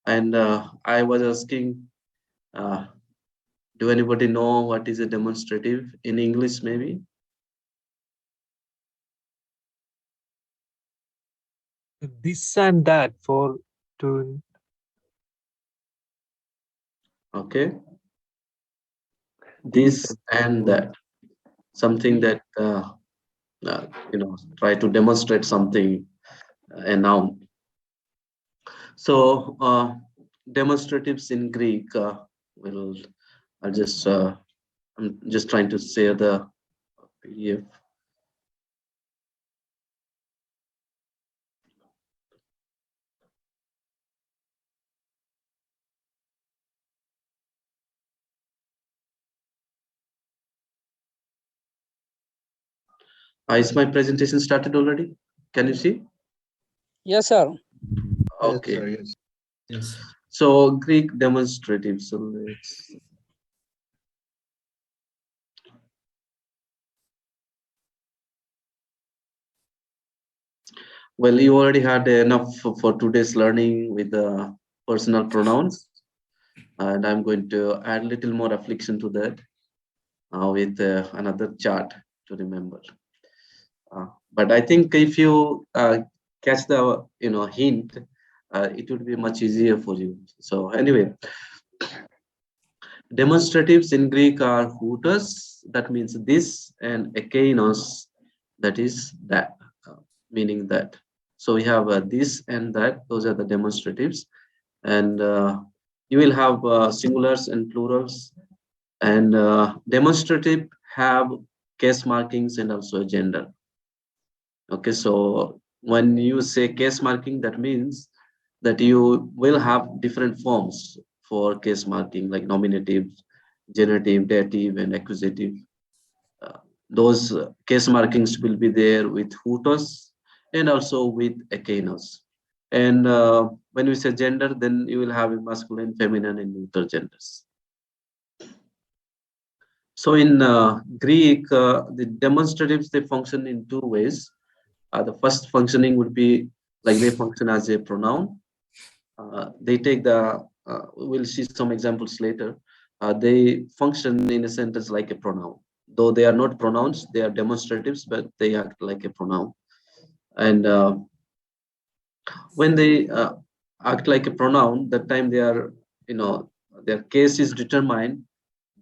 And I was asking, uh, do anybody know what is a demonstrative in English? Maybe. This and that for to Okay, this this and and for that, something that try to demonstrate something, a noun. So demonstratives in Greek will. I'll just. I'm just trying to share the PDF. Is my presentation started already? Can you see? Yes, sir. yes, sir, Okay. yes. Yes. So Greek demonstrative. So let's. Well, you already had enough for today's learning with the personal pronouns, and I'm going to add a little more reflection to that with another chart to remember. But I think if you catch the hint, it would be much easier for you. So anyway, demonstratives in Greek are houtos, that means this, and ekeinos, that is that, meaning that. So we have this and that, those are the demonstratives. And you will have singulars and plurals. And demonstrative have case markings and also gender. Okay, so when you say case marking, that means that you will have different forms for case marking, like nominative, genitive, dative, and accusative. Uh, those case markings will be there with hutos and also with ekenos. And when we say gender, then you will have a masculine, feminine, and neuter genders. So in Greek, the demonstratives, they function in two ways. The first functioning would be like they function as a pronoun. They take the, we'll see some examples later. They function in a sentence like a pronoun. Though they are not pronouns, they are demonstratives, but they act like a pronoun. And when they act like a pronoun, that time they are, you know, their case is determined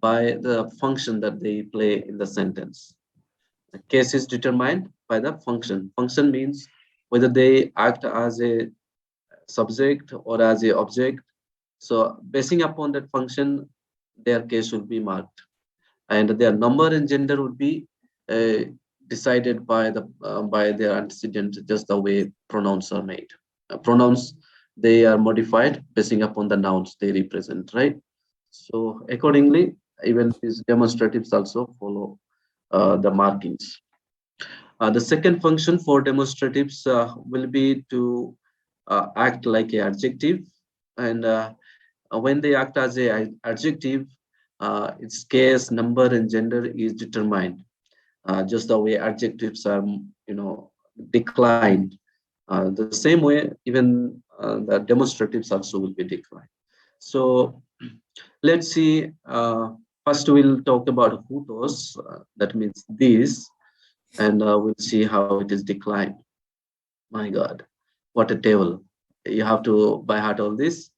by the function that they play in the sentence. The case is determined by the function. Function means whether they act as a subject or as a object. So basing upon that function, their case will be marked, and their number and gender would be uh, decided by their antecedent, just the way pronouns are made. Pronouns, they are modified basing upon the nouns they represent, right? So accordingly, even these demonstratives also follow the markings. The second function for demonstratives will be to act like a adjective, and when they act as a adjective, its case, number, and gender is determined. Just the way adjectives are, declined. The same way, even the demonstratives also will be declined. So let's see. First, we'll talk about hutos. That means this, and we'll see how it is declined. My God, what a table! You have to by heart all this.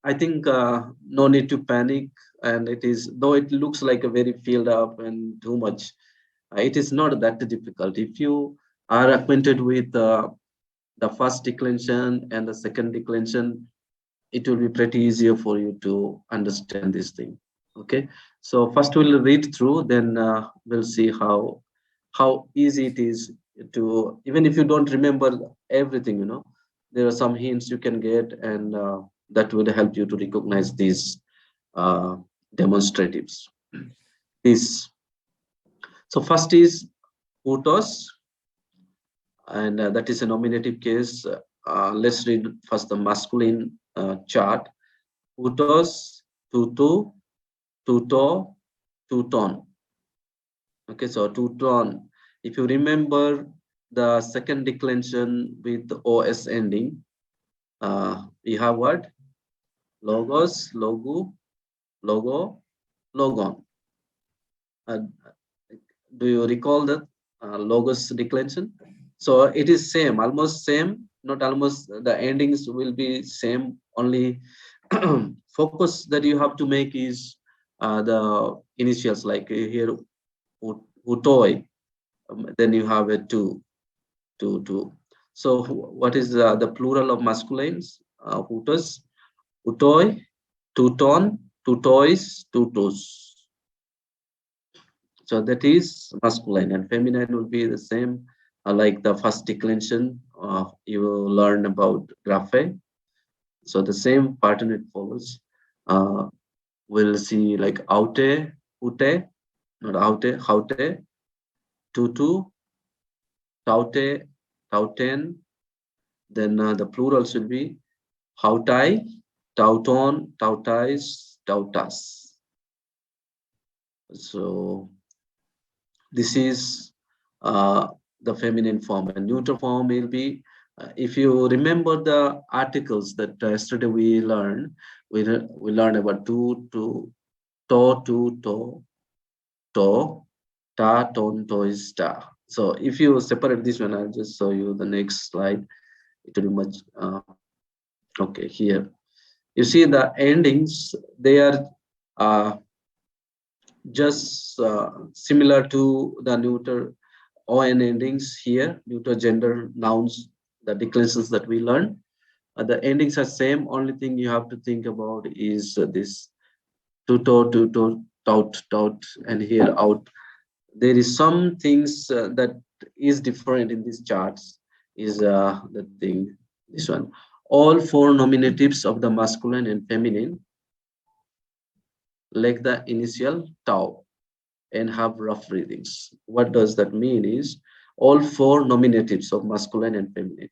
I think no need to panic, and it is, though it looks like a very filled up and too much. It is not that difficult if you are acquainted with the first declension and the second declension. It will be pretty easier for you to understand this thing. Okay, so first we'll read through, then we'll see how easy it is to, even if you don't remember everything, there are some hints you can get, and that will help you to recognize these uh, demonstratives. This, so first is hutos, and that is a nominative case. Let's read first the masculine chart. Hutos, tutu, tuto, tuton. Okay, so tuton. If you remember the second declension with the os ending, You have what? Logos, logo, logo, logon. Uh, do you recall that logos declension? So it is same, almost same, not almost. The endings will be same. Only focus that you have to make is the initials, like here, utoi. Then you have a two. So what is the plural of masculines? Hutus, utoi, tuton, tutois, tutos. So that is masculine, and feminine will be the same, like the first declension. You will learn about graphe. So the same pattern it follows. Uh, we'll see like aute, ute, not aute, haute, tutu, taute, tauten. Then the plural should be hautai, tauton, tautais, tautas. So this is the feminine form, and neuter form will be, if you remember the articles that yesterday we learned, we learned about to, ta, ton, tois, ta. So if you separate this one, I'll just show you the next slide. It will be much okay. Here you see the endings; they are uh, just similar to the neuter on endings here, neuter gender nouns, the declensions that we learn. The endings are same. Only thing you have to think about is this tuto, tout, and here out. There is some things that is different in these charts. Is the thing, this one. All four nominatives of the masculine and feminine, like the initial tau, and have rough readings. What does that mean is all four nominatives of masculine and feminine.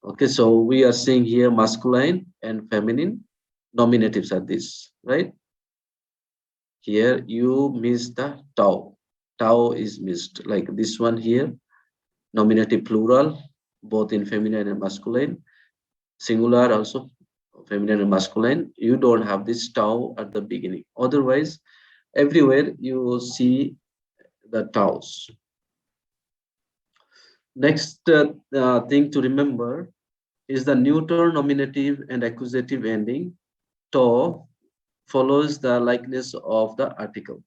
Okay, so we are seeing here masculine and feminine nominatives are this, right? Here you miss the tau. Tau is missed, like this one here, nominative plural, both in feminine and masculine, singular also, feminine and masculine. You don't have this tau at the beginning. Otherwise, everywhere you see the taus. Next thing to remember is the neuter nominative and accusative ending. To follows the likeness of the article.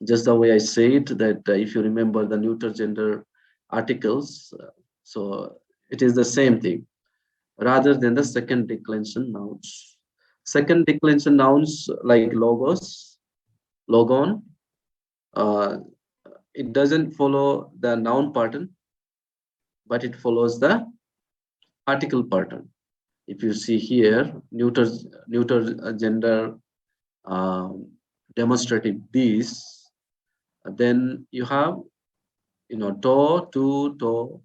Just the way I say it, that if you remember the neuter gender articles, so it is the same thing rather than the second declension nouns. Second declension nouns like logos, logon, uh, it doesn't follow the noun pattern, but it follows the article pattern. If you see here, neuter gender um, demonstrative these, then you have, to,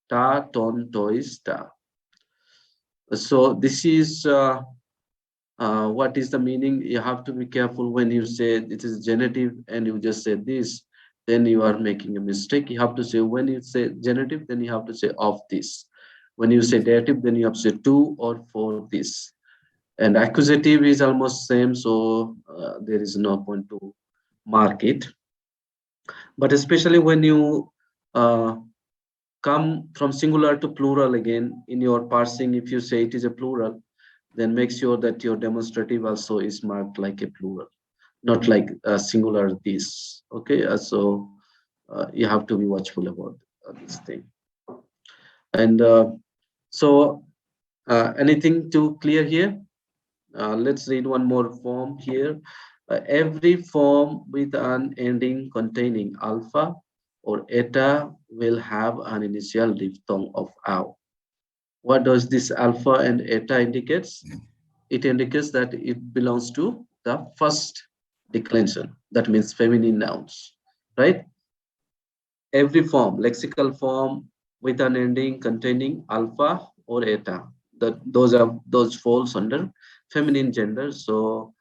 ta, ton, tois, ta. So this is what is the meaning. You have to be careful when you say it is genitive and you just say this, then you are making a mistake. You have to say, when you say genitive, then you have to say of this. When you say dative, then you have to say to or for this. And accusative is almost same, so there is no point to mark it. But especially when you uh, come from singular to plural again in your parsing, if you say it is a plural, then make sure that your demonstrative also is marked like a plural, not like a singular this. Okay, so you have to be watchful about this thing. And so anything to clear here? Let's read one more form here. Every form with an ending containing alpha or eta will have an initial diphthong of ow. What does this alpha and eta indicates? It indicates that it belongs to the first declension. That means feminine nouns, right? Every form, lexical form with an ending containing alpha or eta, that those falls under feminine gender. So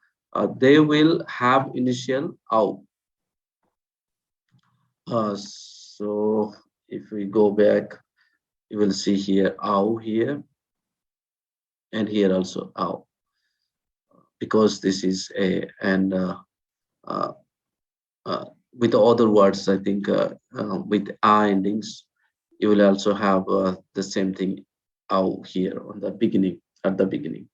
they will have initial ow. So if we go back, you will see here ow here. and here also ow, because this is a, and uh, uh, with the other words, I think with a endings, you will also have the same thing ow here on the beginning, at the beginning.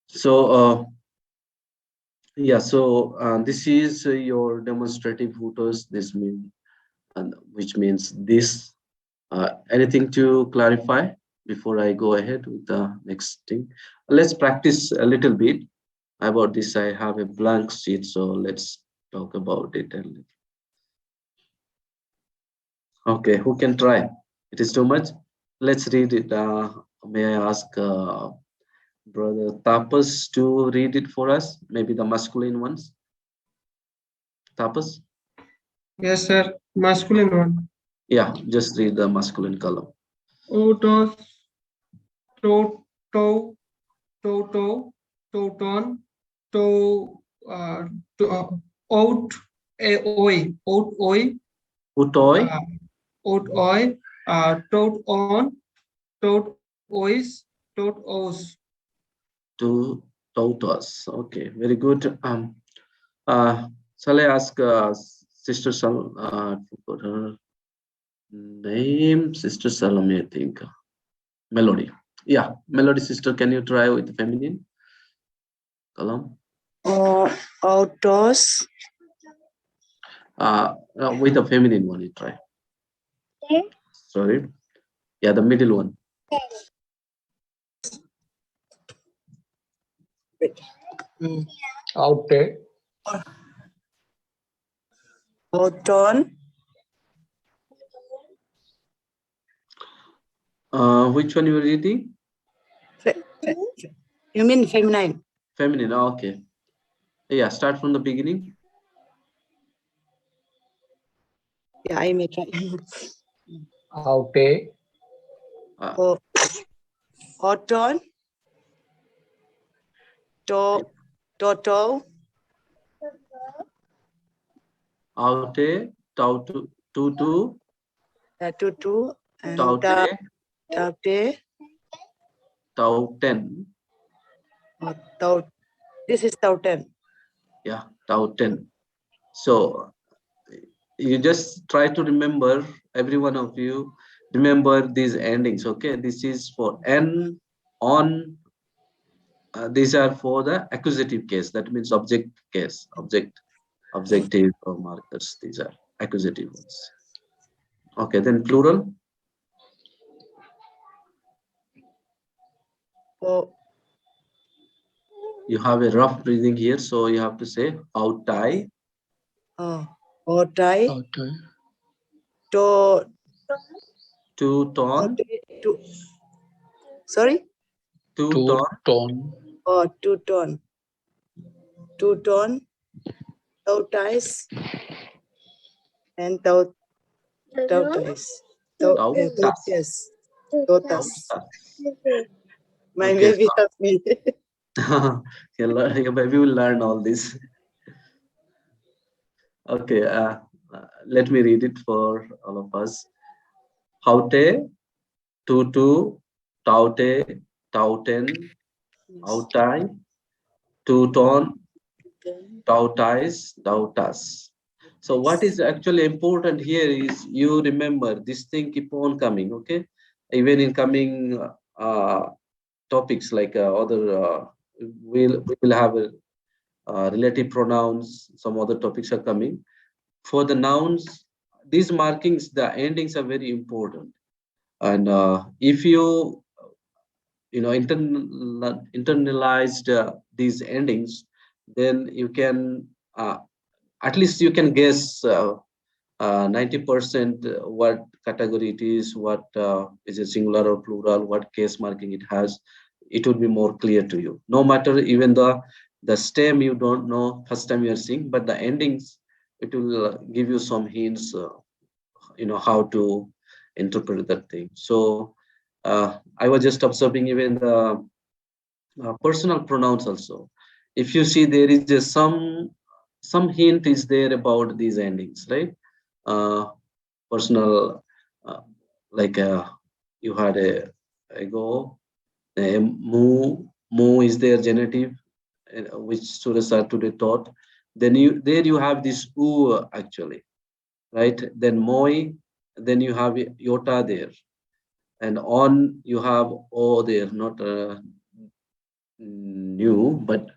So yeah, so this is your demonstrative hooters. This mean, and which means this. Anything to clarify before I go ahead with the next thing? Let's practice a little bit about this. I have a blank sheet, so let's talk about it a little. Okay, who can try? It is too much. Let's read it. May I ask Brother Tapas to read it for us? Maybe the masculine ones. Tapas? Yes, sir. Masculine one. Yeah, just read the masculine column. Otos, to, to, to, toton, to, to, out, out, oi, Utoy, out, oi, tot on, tot ois, tot os. to Tautas. Okay, very good. Shall I ask Sister Sal? I forgot her name. Sister Salome, I think. Melody. Yeah, Melody sister. Can you try with the feminine column? Autos, With the feminine one, you try. Sorry. Yeah, the middle one. Outtake. auton, Which one you were reading? you mean feminine? Feminine. Okay. Yeah, start from the beginning. Yeah, I may try. Outtake. Oh, auton, toto, Aute, tautu, tutu, tutu, and taute, taute, tauten. taut. This is tauten. Yeah, tauten. So you just try to remember, every one of you remember these endings. Okay, this is for n, on. These are for the accusative case. That means object case, objective or markers. These are accusative ones. Okay, then plural. Oh, You have a rough breathing here, so you have to say outai, autai, Outtake. to, two ton, to, sorry? two ton, Tone. Oh, two ton, tautais, and tautais. tautas, Yes, totas. tautas. My Okay, baby help me. your baby will learn all this. Okay, let me read it for all of us. Haute, tutu, taute, tauten, autai, tuton, tautais, tautas. So what is actually important here is you remember this thing keep on coming, okay? Even in coming topics like other, we will have relative pronouns, some other topics are coming. For the nouns, these markings, the endings are very important. And if internalized these endings, then you can at least you can guess 90% what category it is, what is it singular or plural, what case marking it has. It will be more clear to you. No matter even the stem you don't know first time you are seeing, but the endings, it will give you some hints, how to interpret that thing. So I was just observing even the personal pronouns also. If you see, there is just some hint is there about these endings, right? Personal, uh, like you had a ago. Mu is their genitive, which students are today taught. Then there you have this u actually, right? Then moi, then you have iota there, and on you have o there, not new, but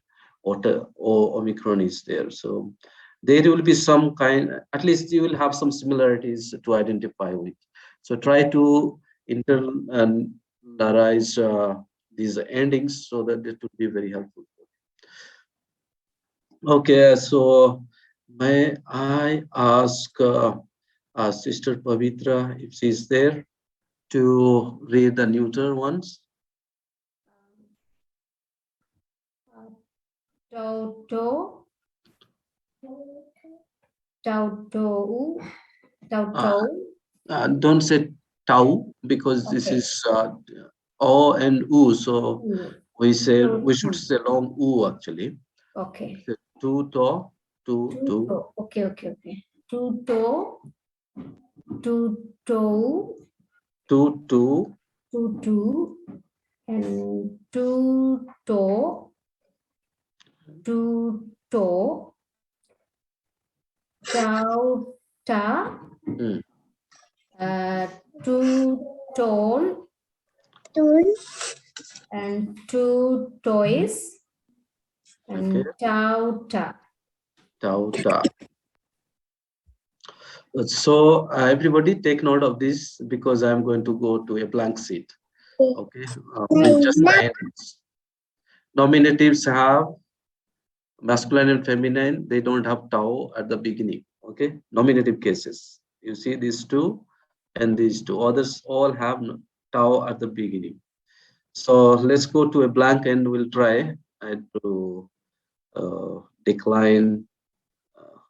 omicron is there. So there will be some kind, at least you will have some similarities to identify with. So try to internalize these endings so that it would be very helpful. Okay, so may I ask Sister Pavitra if she's there to read the neuter ones? Toto, Tautou, Uh, Tautou, don't say tau because this Okay. is o and u. So we should Hmm. say long u actually. Okay. Say tu to, tu tu, Tuto. Okay. Tuto, tutou, tu tu, tutu, and tuto, tuto, tauta, Hmm. tuton, and tutois, and Okay, tauta. tau ta. So everybody take note of this because I'm going to go to a blank sheet. Okay, with just the endings. Nominatives have masculine and feminine. They don't have tau at the beginning. Okay, nominative cases. You see these two and these two. Others all have tau at the beginning. So let's go to a blank and we'll try to decline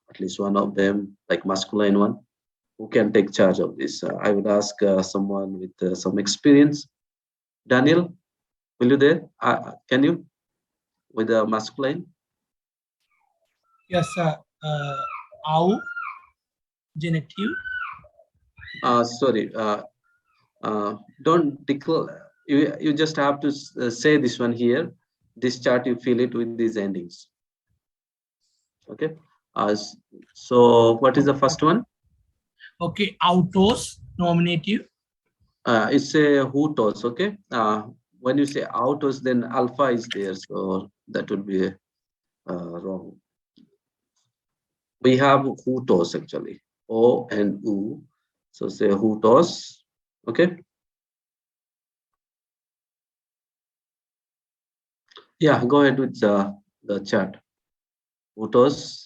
at least one of them, like masculine one. Who can take charge of this? I would ask someone with some experience. Daniel, will you there? Can you with the masculine? Yes, sir. Au, genitive. Sorry, don't declare. You just have to say this one here. This chart, you fill it with these endings. Okay. So what is the first one? Okay, autos, nominative. It's a hutos. Okay. When you say autos, then alpha is there, so that would be wrong. We have hutos actually, o and u. So say hutos. Okay. Yeah, go ahead with the chat. Hutos.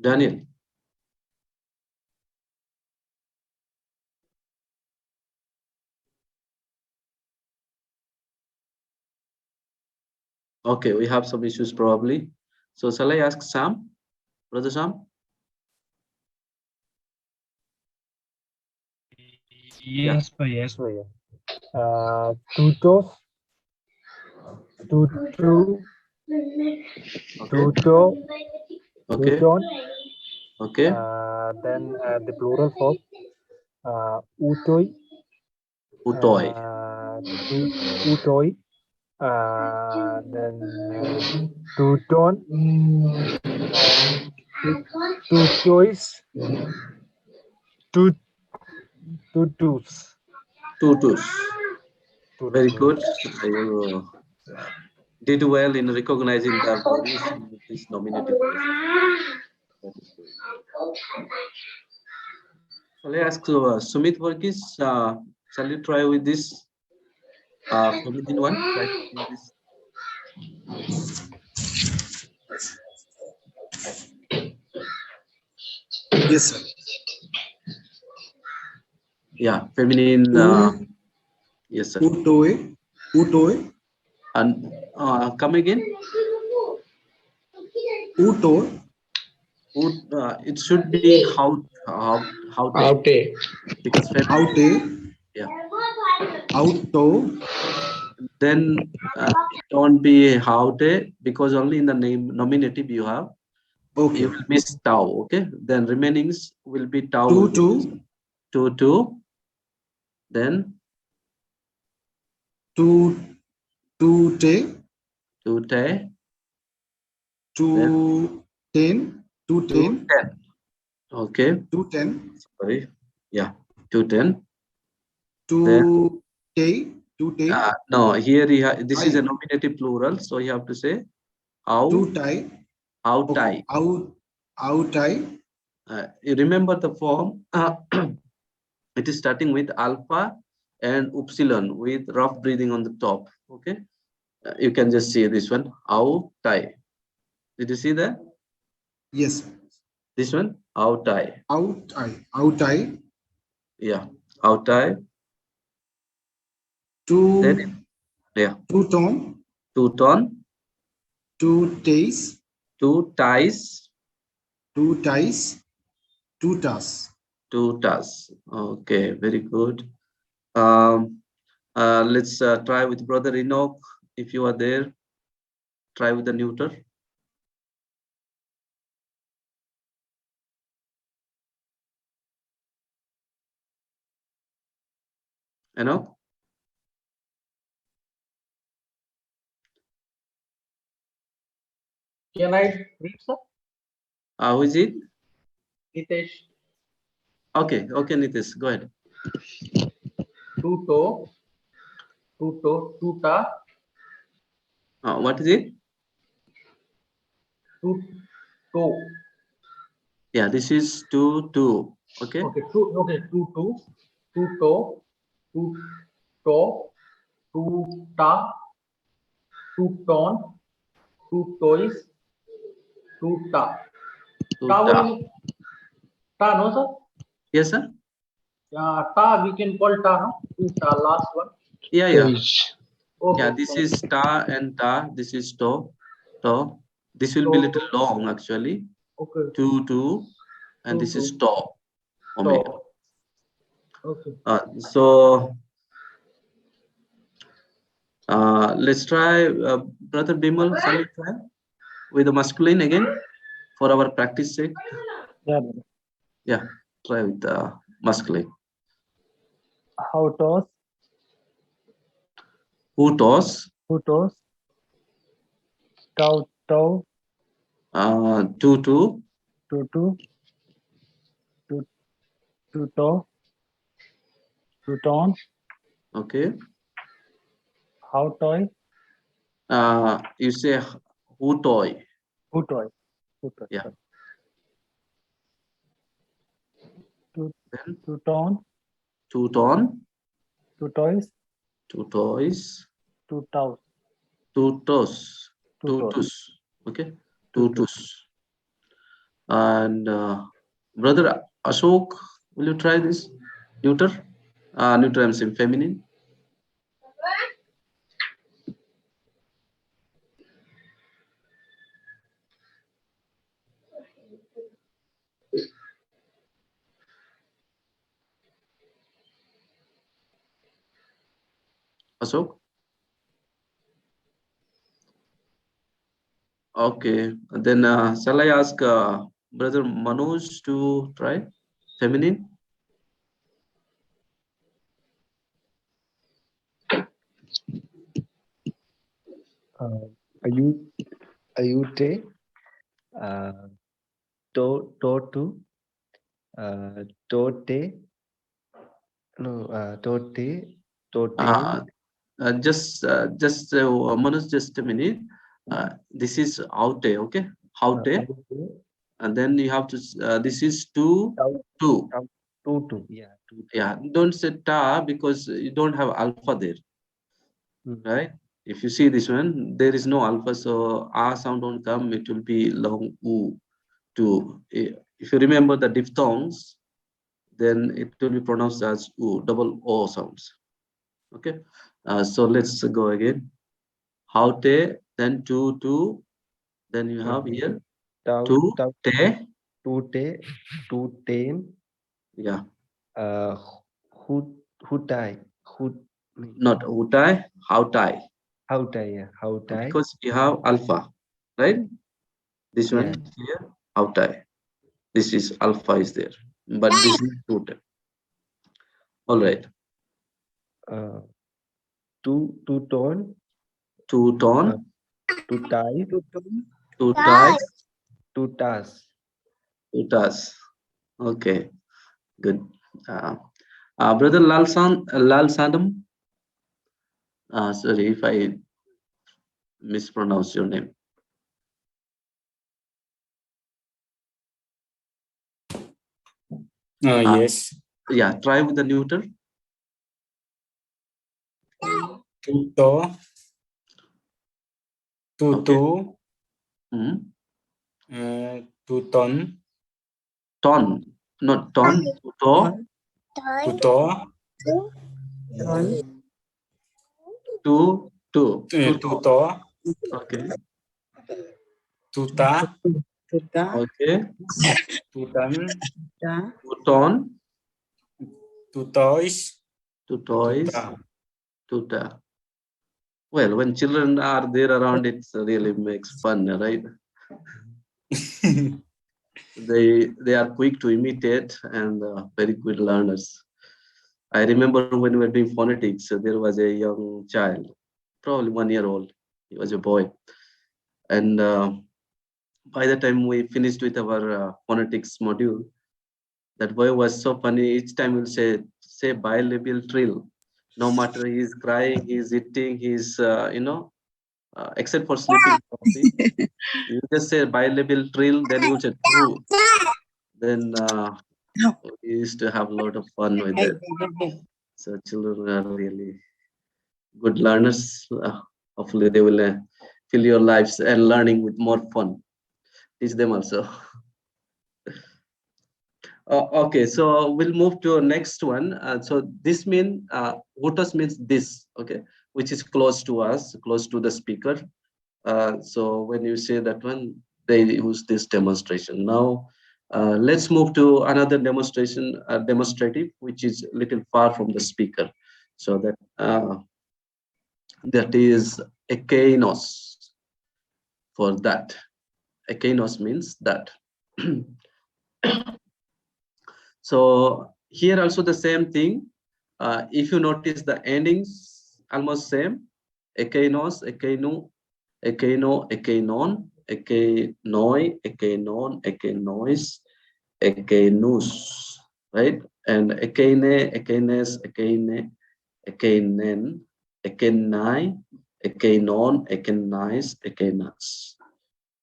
Daniel. Okay, we have some issues probably. So shall I ask Sam, brother Sam? Yes, Bhaiya. Tutos, tutu, Okay. tuto, Okay. tuton, Okay. then the plural form, utoi, Utoi. utoi, then tuton, tutois, tut, tutus, Tutus. Very good. tutus. You did well in recognizing the variation of this nominative case. That is good. Shall I ask Sumit Varghese? Shall you try with this feminine one? Try to fill this. Yes, sir. Yeah, feminine. Yes, sir. Utoi, utoi, And come again. utoi, It should be how Aute. because aute, yeah. auto, Then it don't be how because only in the name nominative you have Okay. You will miss tau. Okay, then remainings will be tau. Two, Will be two, two, two. Then two, two, te, two te. Then two, ten, two, two ten, ten. Okay, two, ten, sorry. Yeah, two ten. Then two, te, two, te, no, here this is a I, nominative plural, so you have to say how two, tie. how Okay. tie. Out, tie. You remember the form? It is starting with alpha and upsilon with rough breathing on the top. Okay, you can just see this one. How tie. Did you see that? Yes. This one, how tie. Out, tie. Yeah, how tie. Then Two, yeah, two, tone, two ton, two, tays, two ties, two, ties, two, tas. two tas. Okay, very good. Let's try with brother Enoch. If you are there, try with the neuter. Enoch. Can I read, sir? Who is it? Nitesh. Okay, okay, Nitish, go ahead. Tuto, tuta, What is it? tuto. Yeah, this is two, two. Okay. Okay, tuto, tuto, tuta, tuton, tutois, tuta. Ta Tuta. बोलेंगे? Ta, no, sir? Yes, sir. Ta, we can call ta, no? Tuta, last one. Yeah, yeah. Okay. Yeah, this is ta and ta. This is to, to. This will be To, little long actually. okay. Two, two, and this is to, omega. To. Okay. So let's try, brother Bimal. Shall we try with the masculine again for our practice sake? Yeah. Yeah, try with the masculine. How toss, Who toss? who toss, tow, tow, Two, two. to, to tow, to ton, Okay. how toy, You say who toy? who toy, who toy. Yeah. Sorry. To, Then to ton, two ton, to toys, two toys, to tow, two toes, to two toss, tus. Okay, to two toss. tus. And brother Ashok, will you try this? Neuter? Neuter, I'm saying feminine. Ashok? Okay, then shall I ask brother Manoj to try feminine? Ayu, Ayute, Totu, Tote, no, Tote, Toten, Just Manoj, just a minute. This is oute, okay? Haute, Aute, and then you have to. This is two, Tau, two. Tau, Tutu, yeah, Tutu. Yeah, don't say ta because you don't have alpha there, Hmm. right? If you see this one, there is no alpha, so a sound won't come. It will be long u. To if you remember the diphthongs, then it will be pronounced as u, double o sounds. Okay, so let's go again. Haute, then two, two. Then you have here Tau, two, Tau, te. Tute, Tuten, Yeah, uh, Hutai, Hut, not utai, hautai, Hautai, yeah, Hautai, because you have alpha, right? This yeah, one here. autai. This is alpha is there, but this is total. All right. Two tone, Two tone, two tie, Two tone. two ties, two tas. two tas. Okay, good. Brother Lal Sadam. Sorry if I mispronounce your name. Yes. Yeah, try with the neuter. Tuto. Tutu. Hmm. Tuton. Ton, not ton. To, Tuto. Tone. to. Tuto. Okay, Tuta. Tuta. okay. Tutan. Ta. Ton, Tutois. to toys, Tuta. tuta. Well, when children are there around, it really makes fun, right? They are quick to imitate and very good learners. I remember when we were doing phonetics, there was a young child, probably 1 year old. He was a boy, and by the time we finished with our phonetics module, that boy was so funny. Each time he'll say bilabial trill. No matter he's crying, he's eating, he's except for sleeping probably. You just say bilabial trill, then you say true. Then we used to have a lot of fun with Hey, that. hey, hey. So children are really good learners. Hopefully they will fill your lives and learning with more fun. Teach them also. Okay, so we'll move to next one. So this mean votus means this, okay, which is close to us, close to the speaker. So when you say that one, they use this demonstration. Now, let's move to another demonstration, demonstrative, which is a little far from the speaker. So that is ekainos for that. Ekainos means that. So here also the same thing. If you notice the endings almost same. Ekainos, ekainu, ekaino, ekainon, ekainoi, ekainon, ekainois, ekainus, right? And ekaine, ekaines, ekaine, ekainen, ekainai, ekainon, ekainais, ekainas.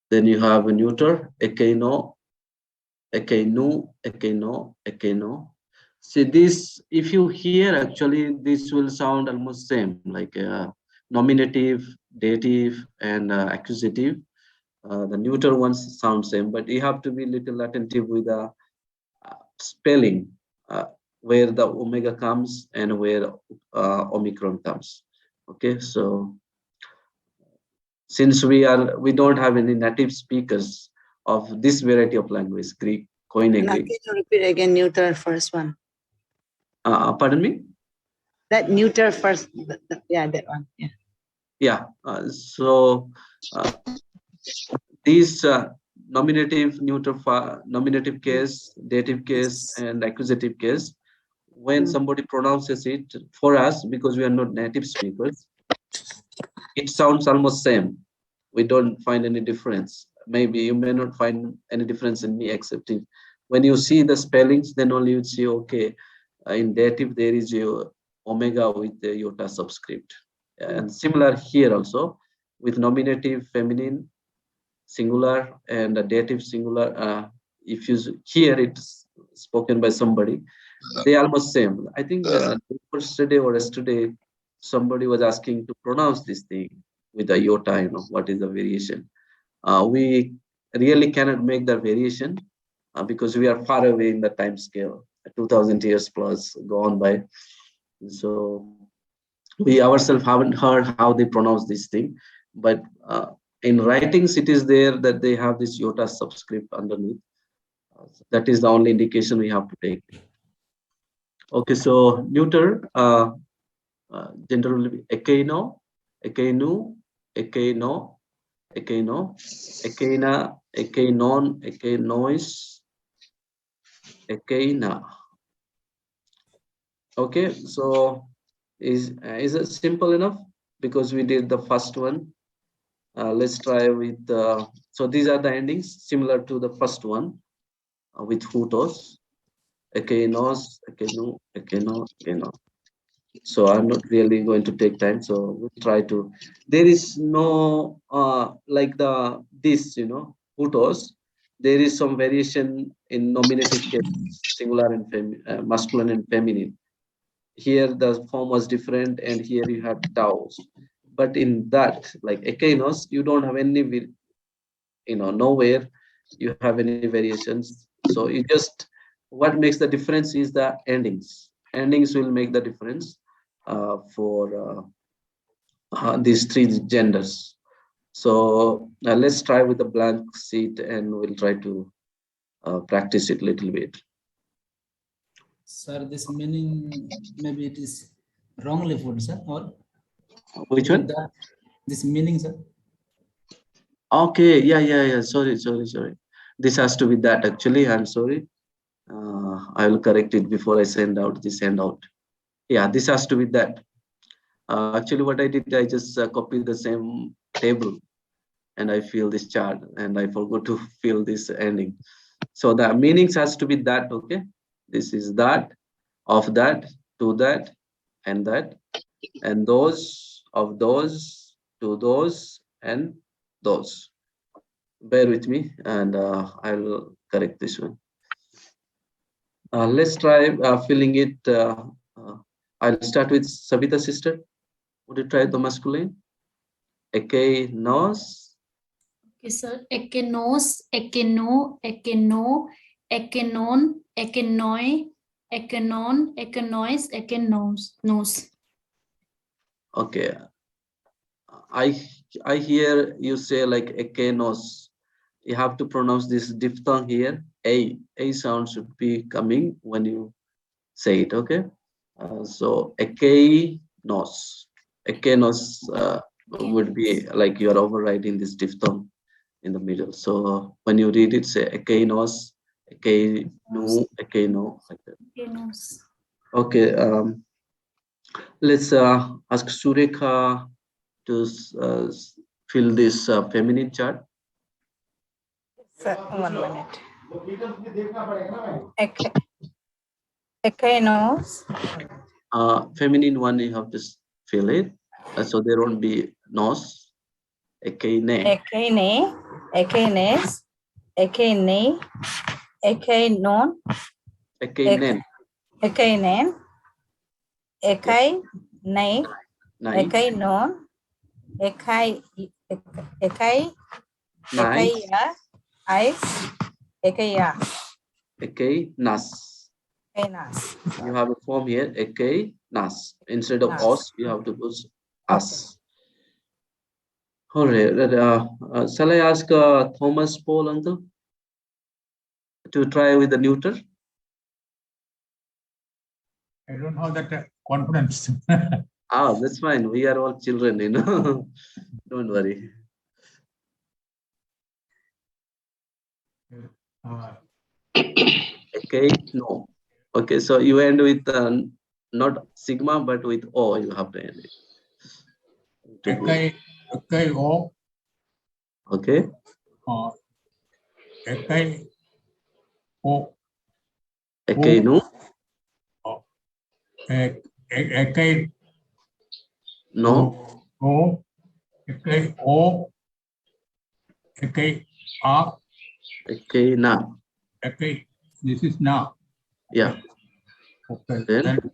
Then you have a neuter, ekaino, ekainu, ekaino, ekaino. See this, if you hear actually, this will sound almost same, like nominative, dative, and accusative. The neuter ones sound same, but you have to be little attentive with the spelling, where the omega comes and where omicron comes. Okay, so since we don't have any native speakers of this variety of language, Greek, Koine Now, Greek. can you repeat again neuter first one? Pardon me? That neuter first. Yeah, that one. Yeah. Yeah. So these nominative, neuter, nominative case, dative case, and accusative case, when somebody pronounces it for us, because we are not native speakers, it sounds almost same. We don't find any difference. Maybe you may not find any difference in me, except when you see the spellings, then only you see, okay, in dative there is your omega with the iota subscript. And similar here also with nominative feminine singular and a dative singular. If you hear it spoken by somebody, they almost same. I think yesterday or yesterday somebody was asking to pronounce this thing with the iota. What is the variation? We really cannot make the variation because we are far away in the time scale, 2000 years plus gone by. So we ourselves haven't heard how they pronounce this thing, but in writings it is there that they have this iota subscript underneath. That is the only indication we have to take. Okay, so neuter generally ekeino, ekeinu, ekeino, ekeino, ekeina, Ekeinon, ekeinois, ekeina. Okay, so is it simple enough? Because we did the first one. Let's try with so these are the endings similar to the first one with hutos. Ekeinos, ekenu, ekeno, ekeno. So I'm not really going to take time. So we'll try to. There is no like this, hutos. There is some variation in nominative cases, singular and masculine and feminine. Here the form was different, and here you have taus. But in that, like ekeinos, you don't have any, nowhere you have any variations. So you just, what makes the difference is the endings. Endings will make the difference for these three genders. So let's try with a blank sheet, and we'll try to practice it a little bit. Sir, this meaning maybe it is wrongly put, sir, or Which one? that this meaning, sir. Okay, yeah. Sorry. This has to be that. Actually, I'm sorry. I will correct it before I send out this handout. Yeah, this has to be that. Actually, what I did, I just copied the same table, and I fill this chart, and I forgot to fill this ending. So the meanings has to be that. Okay, this is that, of that, to that, and those, of those, to those, and those. Bear with me, and I will correct this one. Let's try filling it. I'll start with Savita sister. Would you try the masculine? Ekeinos. Okay, sir. Ekenos, ekeno, ekeno, ekenon, ekenoi, ekenon, ekenois, ekenos, nos. Okay. I hear you say like ekenos. You have to pronounce this diphthong here. A sound should be coming when you say it. Okay. So ekeinos. Ekenos would be like you are overriding this diphthong in the middle. So when you read it, say ekeinos, ekeinu, ekeino, like that. Ekenos. Okay. Let's ask Surekha to fill this feminine chart. Sir, 1 minute. Equinox. Feminine one, you have to fill it. So there won't be nos. Ekeine. Equine. Equines. Equine. Equinon. Ekeinen. Equinen. Equine. Nine. Equinon. Equai. Equai. Nine. Equia. Ice. Equia. Ekeinas. Equinas. You have a form here. Ekeinas. Instead of os, you have to put us. All right. Shall I ask Thomas Paul uncle to try with the neuter? I don't have that confidence. That's fine. We are all children, Don't worry. Okay, no. Okay, so you end with not sigma, but with O. You have to end it. Ekai O. Okay. Ekai O. Okay, no. Ekai No. O. Ekai O. Ekai A. Okay, na. Ekai. This is now. Yeah. Okay. Then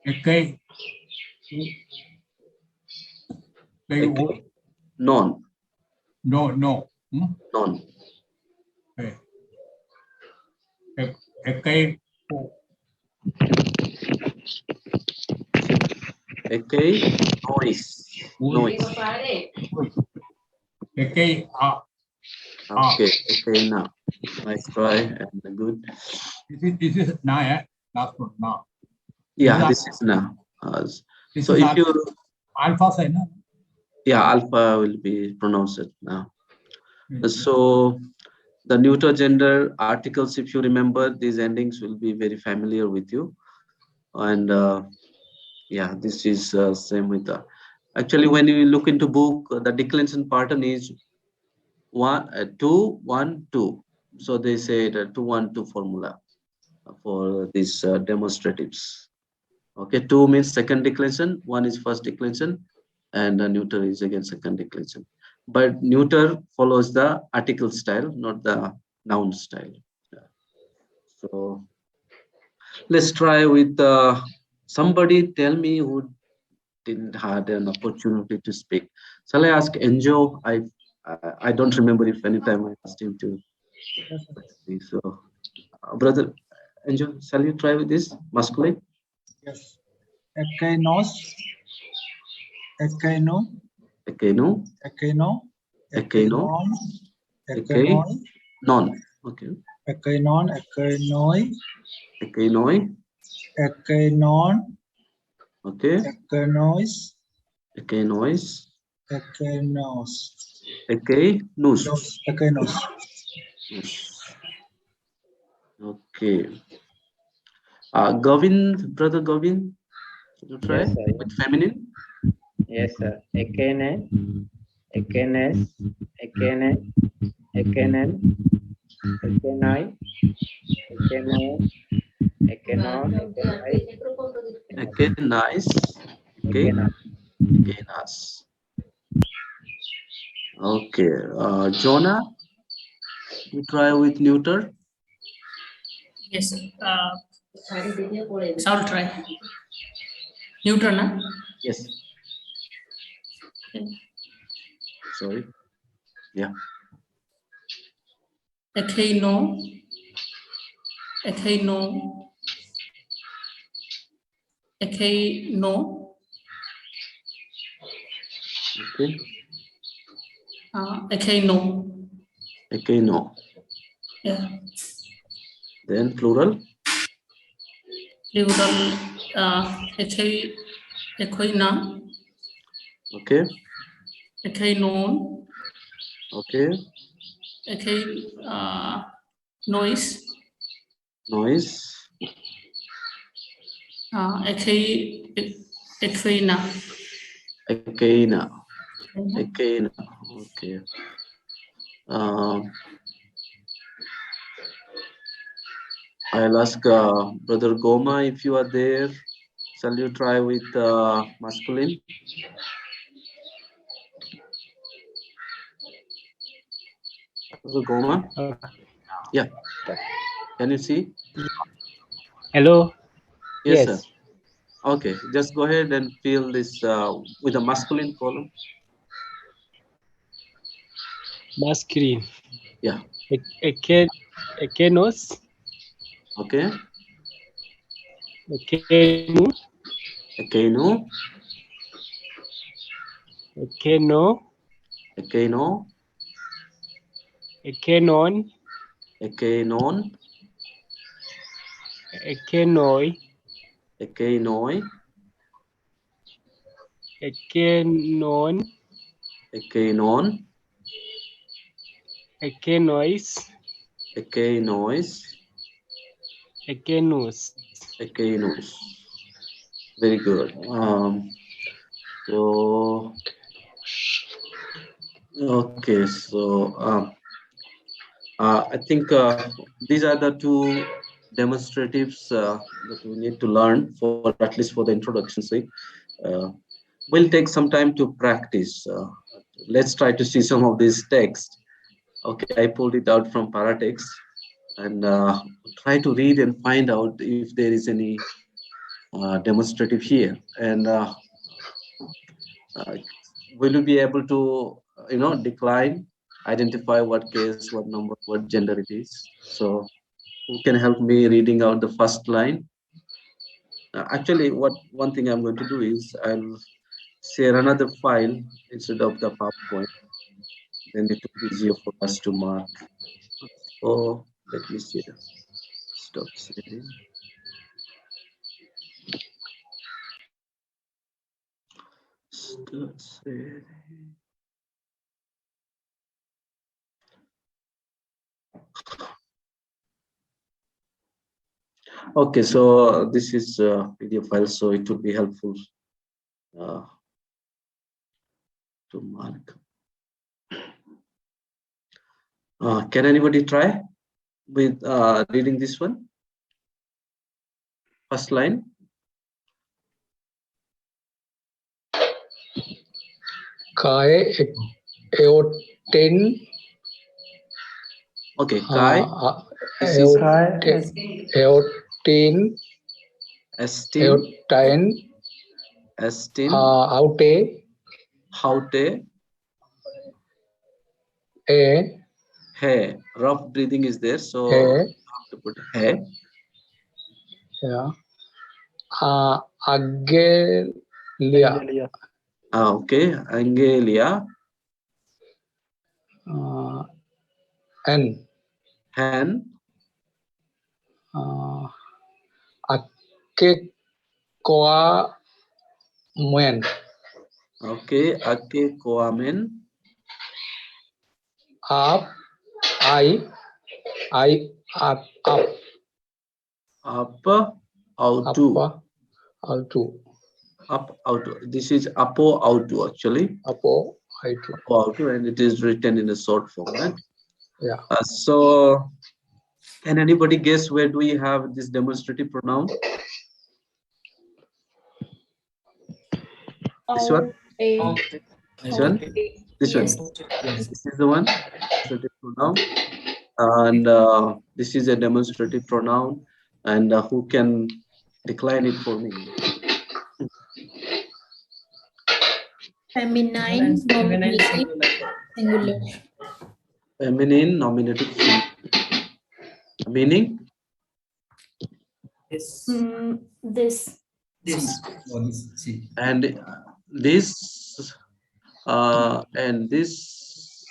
Ekai. okay. Non. No. Non. Okay. Ekai O. Okay. Noise. Noise. Ekai A. Okay. Okay, na. Nice try and good. This is now, last one now. Yeah, this is na. So if you alpha sign, no? yeah, alpha will be pronounced now. So the neuter gender articles, if you remember, these endings will be very familiar with you. And yeah, this is same with the. Actually, when you look into book, the declension pattern is 2 1 2. So they say the 2 1 2 formula for these demonstratives. Okay, 2 means second declension, 1 is first declension, and neuter is again second declension. But neuter follows the article style, not the noun style. Yeah. So let's try with somebody. Tell me who didn't had an opportunity to speak. Shall I ask Enjo? I don't remember if any time I asked him to speak. So, brother Enjo, shall you try with this masculine? Yes. Ekenos, ekeno, Ekeno, ekeno, ekeno, ekenon, ekei, ekenoi, non. Okay. ekenon, ekenoi, Ekenoi. ekenon, Okay. ekenois, Ekenois. ekenos. Ekenus. Ekenos. Nus. Okay. Govin, brother Govin, should you try Yes, sir. with feminine? Yes, sir. Ekene, ekenes, ekene, ekenen, ekenai, ekeno, ekenon, ekenai, Ekenice. Okay. ekena. Ekenas. Okay. Jonah, you try with neuter. Yes, sir. Shall try. Neuter, na? Yes. Sorry. Yeah. Ekeno, ekeno, ekeno, Okay. ekeno. Ekeno. Yeah. Then plural. Plural, ekoina, Okay. ekenon, Okay. noise, Noise. ekena. Ekena. Ekena. Okay. Um, I'll ask Brother Goma if you are there. Shall you try with masculine? Brother Goma? Yeah. Can you see? Hello. Yes, sir. Yes. Okay. Just go ahead and fill this with a masculine column. Masculine. Yeah. Ekenos. Okay. Ekenu. Ekenu. Ekeno. Ekeno. Ekenon. Ekenon. Ekenoi. Ekenoi. Ekenon. Ekenon. Ekenois. Ekenois. Ekenus. Ekenus. Very good. So okay, so I think these are the two demonstratives that we need to learn for at least for the introduction sake. Uh, we'll take some time to practice. Let's try to see some of these texts. Okay, I pulled it out from Paratext and try to read and find out if there is any demonstrative here. And will you be able to, decline, identify what case, what number, what gender it is? So who can help me reading out the first line? Actually, one thing I'm going to do is I'll share another file instead of the PowerPoint. Then it will be easier for us to mark. So let me see. Stop sharing. Stop sharing. Okay, so this is PDF file, so it would be helpful to mark. Can anybody try with reading this one? First line. Kai eotin. Okay, Kai. This is Eotin. Estin. Eotin. Estin. Aute. Haute. E. He. Rough breathing is there, so He. you have to put he. Yeah. Agelia. Okay, Angelia. N. Han. Akekoa Muen. Okay, Ake Koamen. Up. Up. Up. Autu. Autu. Up auto. This is apo auto actually. Apo auto, and it is written in a short format. Yeah. So, can anybody guess where do we have this demonstrative pronoun? This one. This one. This one. This is the one. Demonstrative pronoun, and this is a demonstrative pronoun, and who can decline it for me? Feminine, nominative, singular. Feminine nominative singular. Meaning? This. This. And this and this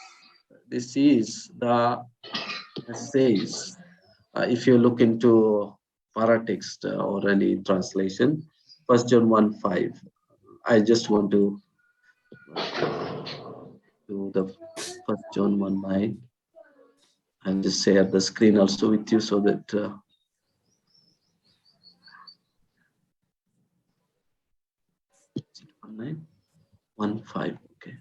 is the message. If you look into paratext or any translation, 1 John 1:5. I just want to do the 1 John 1:9 and just share the screen also with you so that 1:9, 1:5. Okay.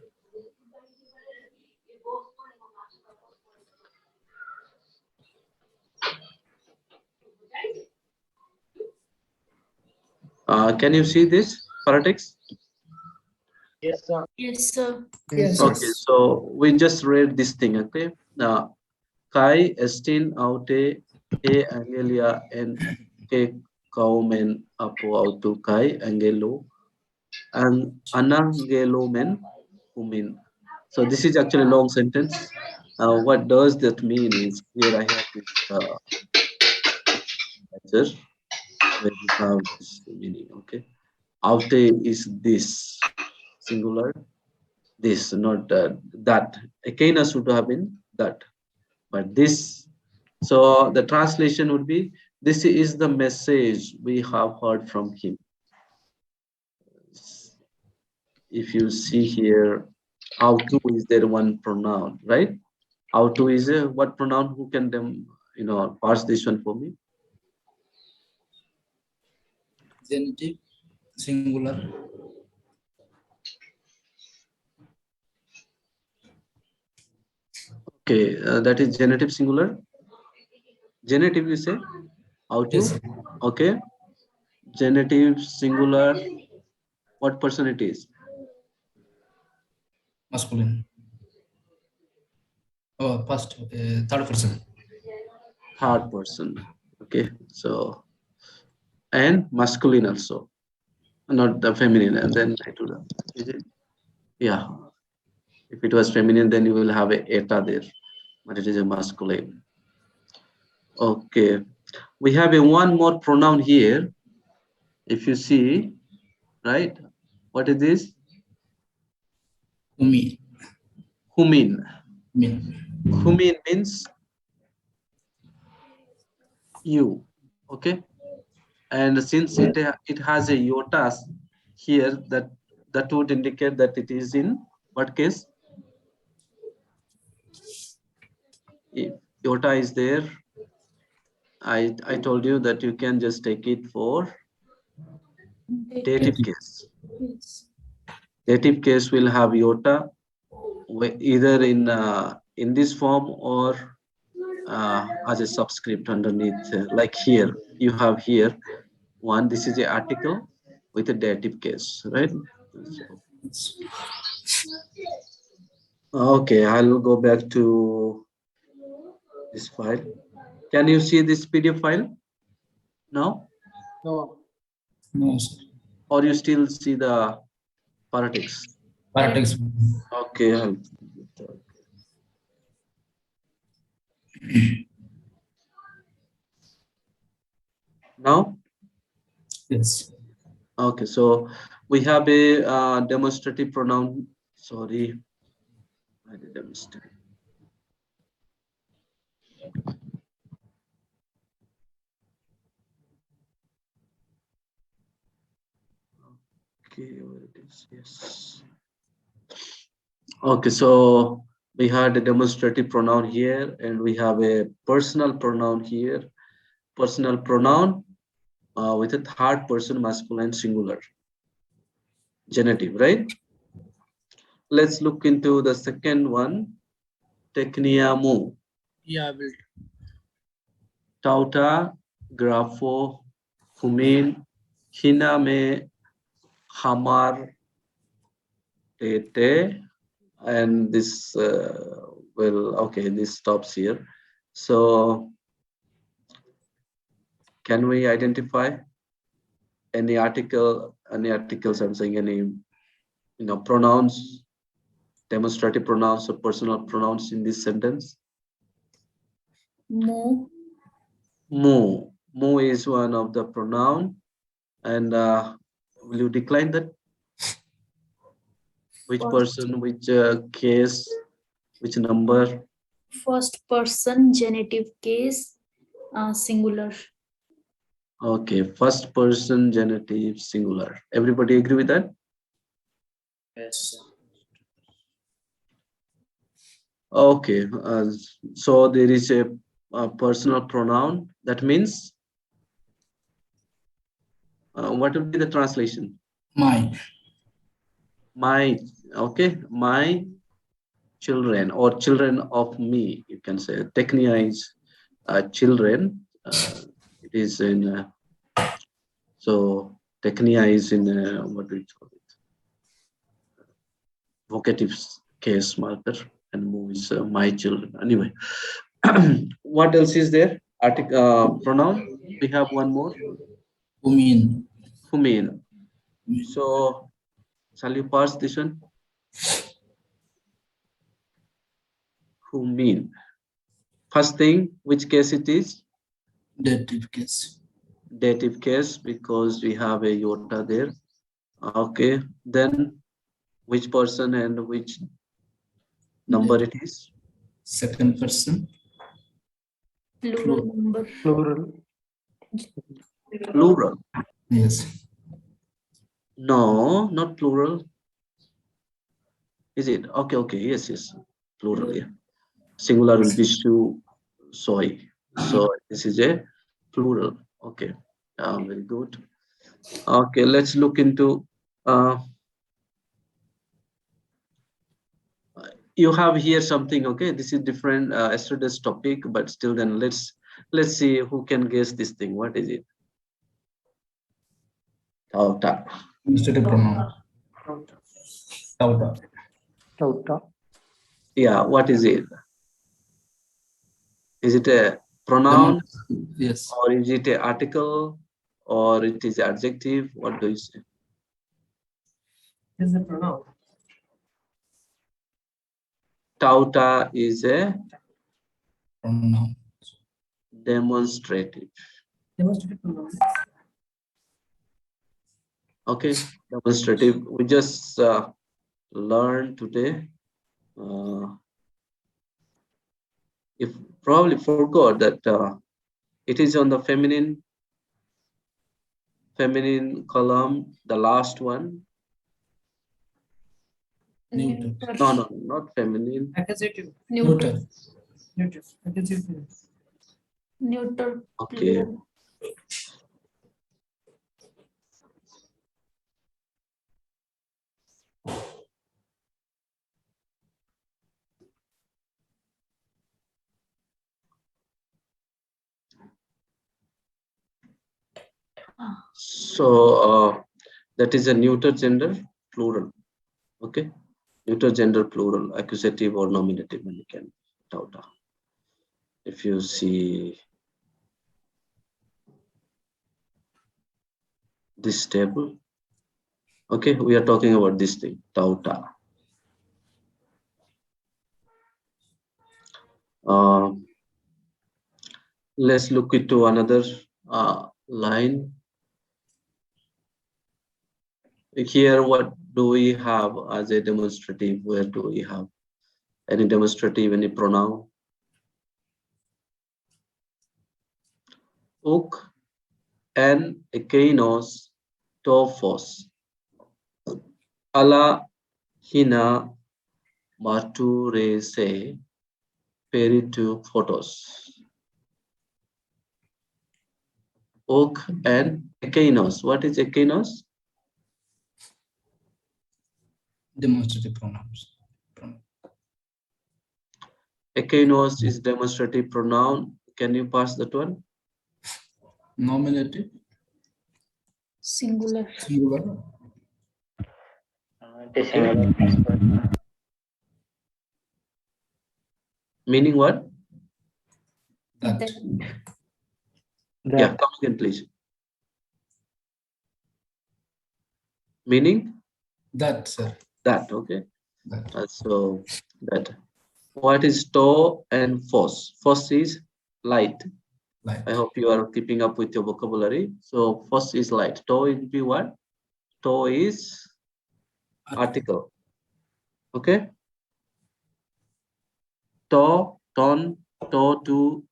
Can you see this paratext? Yes, sir. Yes, sir. Yes. Okay, so we just read this thing. Okay. Now, Kai estin aute e angelia en ke kaumen apo autu kai angelo and anangelo men humin. So this is actually a long sentence. What does that mean is here I have this letter where you have this meaning. Okay, aute is this singular. This, not that. Ekena should have been that, but this. So the translation would be, this is the message we have heard from him. If you see here, autu is there one pronoun, right? Autu is a what pronoun? Who can parse this one for me? Genitive, singular. Okay, that is genitive singular. Genitive, you say? Autu. Yes. Okay. Genitive singular. What person it is? Masculine. Oh, first, third person. Third person. Okay, so and masculine also, not the feminine. And then it would, is it? Yeah. If it was feminine, then you will have a eta there, but it is a masculine. Okay, we have a one more pronoun here. If you see, right? What is this? Umi. Humin. Min. Humin means you. Okay, and since it has a iotas here, that would indicate that it is in what case? If iota is there. I told you that you can just take it for dative case. Yes. Dative case will have iota either in this form or as a subscript underneath. Like here, you have here one. This is the article with a dative case, right? So, okay, I'll go back to this file. Can you see this PDF file now? No. No, sir. Or you still see the paratext? Paratext. Okay, now? Yes. Okay, so we have a demonstrative pronoun. Sorry, I did a mistake. Okay, where it is? Yes. Okay, so we had a demonstrative pronoun here, and we have a personal pronoun here. Personal pronoun with a third person masculine singular genitive, right? Let's look into the second one, Tekniamu. Yeah, will. Tauta, Grafo, Humin, Hiname, Hamar, Tete, and this okay, this stops here. So can we identify any articles, I'm saying any pronouns, demonstrative pronouns or personal pronouns in this sentence? Mu. Mu is one of the pronoun, and will you decline that? Which person, which case, which number? First person genitive case, singular. Okay, first person genitive singular. Everybody agree with that? Yes. Okay, so there is a personal pronoun. That means what would be the translation? My. My, okay, my children or children of me, you can say. Technia is children. It is in, so Technia is in, what do you call it? Vocative case marker, and mu is my children. Anyway, what else is there? Pronoun. We have one more. Humin. Humin. So, shall you pass this one? Humin. First thing, which case it is? Dative case. Dative case, because we have a iota there. Okay, then which person and which number it is? Second person. Plural number. Plural. Plural. Yes. No, not plural. Is it? Okay, okay, yes. Plural, yeah. Singular will be shu, soy. So this is a plural. Okay, very good. Okay, let's look into you have here something. Okay, this is different yesterday's topic, but still then let's see who can guess this thing. What is it? Tauta. Demonstrative pronoun. Tauta. Tauta. Yeah, what is it? Is it a pronoun? Yes. Or is it an article? Or it is adjective? What do you say? Is a pronoun. Tauta is a Pronoun. demonstrative. Demonstrative pronoun. Okay, demonstrative. We just learned today. If probably forgot that it is on the feminine column, the last one. Neuter. No, not feminine. Accusative. Neuter. Neuter. Okay. Plural. So that is a neuter gender plural. Okay. Neuter gender plural, accusative or nominative, when you can doubt. If you see this table, okay, we are talking about this thing, tauta. Let's look into another line. Here, what do we have as a demonstrative? Where do we have any demonstrative, any pronoun? Uk and ekainos tophos. Ala hina maturese peritu photos. Uk and ekainos. What is ekainos? Demonstrative pronouns. Ekainos is demonstrative pronoun. Can you pass that one? Nominative. Singular. Singular. Meaning what? That. Yeah, come again, please. Meaning? That, sir. That, okay. That. So that. What is to and phos? Phos is light. Light. I hope you are keeping up with your vocabulary. So phos is light. To will be what? To is article. Okay. To, ton, to, to.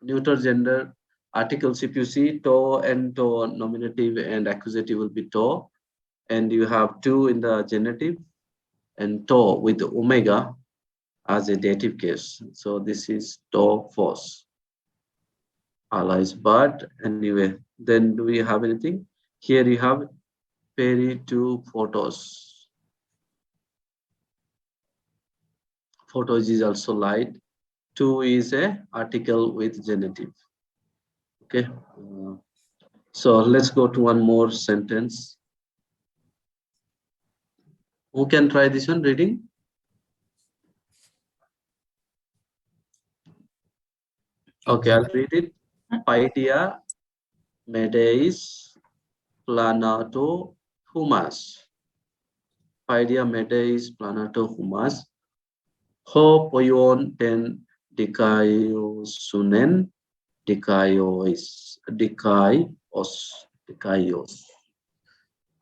Neuter gender articles. If you see to and to, nominative and accusative will be to. And you have two in the genitive and to with omega as a dative case. So this is to phos. Allah is but anyway. Then do we have anything? Here you have peri two photos. Photos is also light. Two is a article with genitive. Okay. So let's go to one more sentence. Who can try this one reading? Okay, I'll read it. Paidia medeis planato humas. Paidia medeis planato humas. Ho poyon ten dikaiusunen dikaios.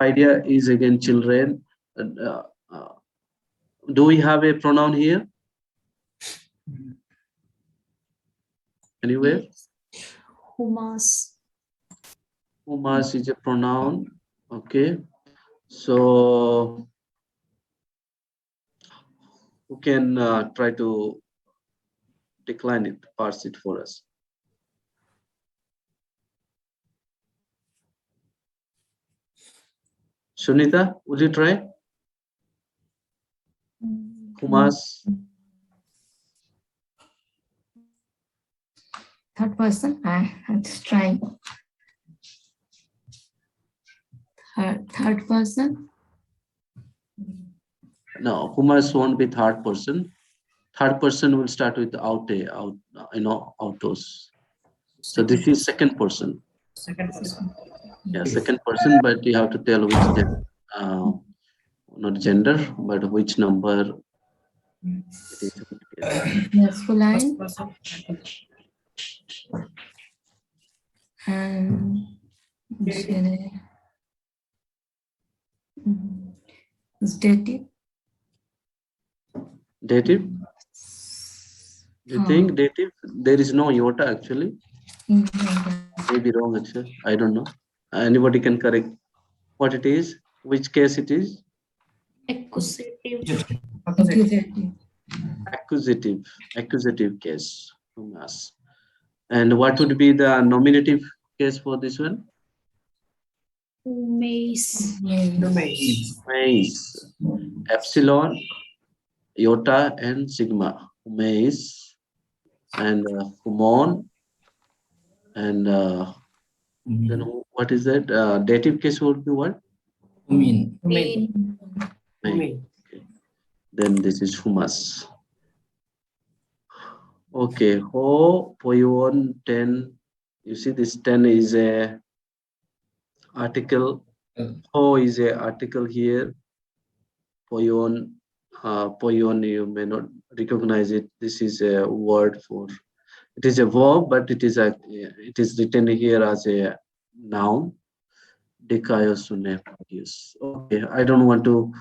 Idea is again children. Do we have a pronoun here? Anywhere? Yes. Humas. Humas is a pronoun. Okay. So who can try to decline it, parse it for us? Sunita, would you try? Humas. Third person, I'm just trying. Third person. No, humas won't be third person. Third person will start with aute, autos. So this is second person. Second person. Yeah, second person, but you have to tell which gender, not gender, but which number it is. Masculine. And dative. Dative? You think dative? There is no iota actually. Maybe wrong actually. I don't know. Anybody can correct what it is, which case it is? Accusative. Accusative. Accusative case. Humas. And what would be the nominative case for this one? Mace. Mace. Epsilon, iota, and sigma. Mace and humon. And then what is that? Dative case would be what? Main. Main. Okay. Then this is humus. Okay. Ho poyon 10. You see this 10 is a article. Ho is a article here. Poyon. Poyon, you may not recognize it. This is a word for. It is a verb, but it is written here as a noun. Dikaiosune. Okay, I don't want to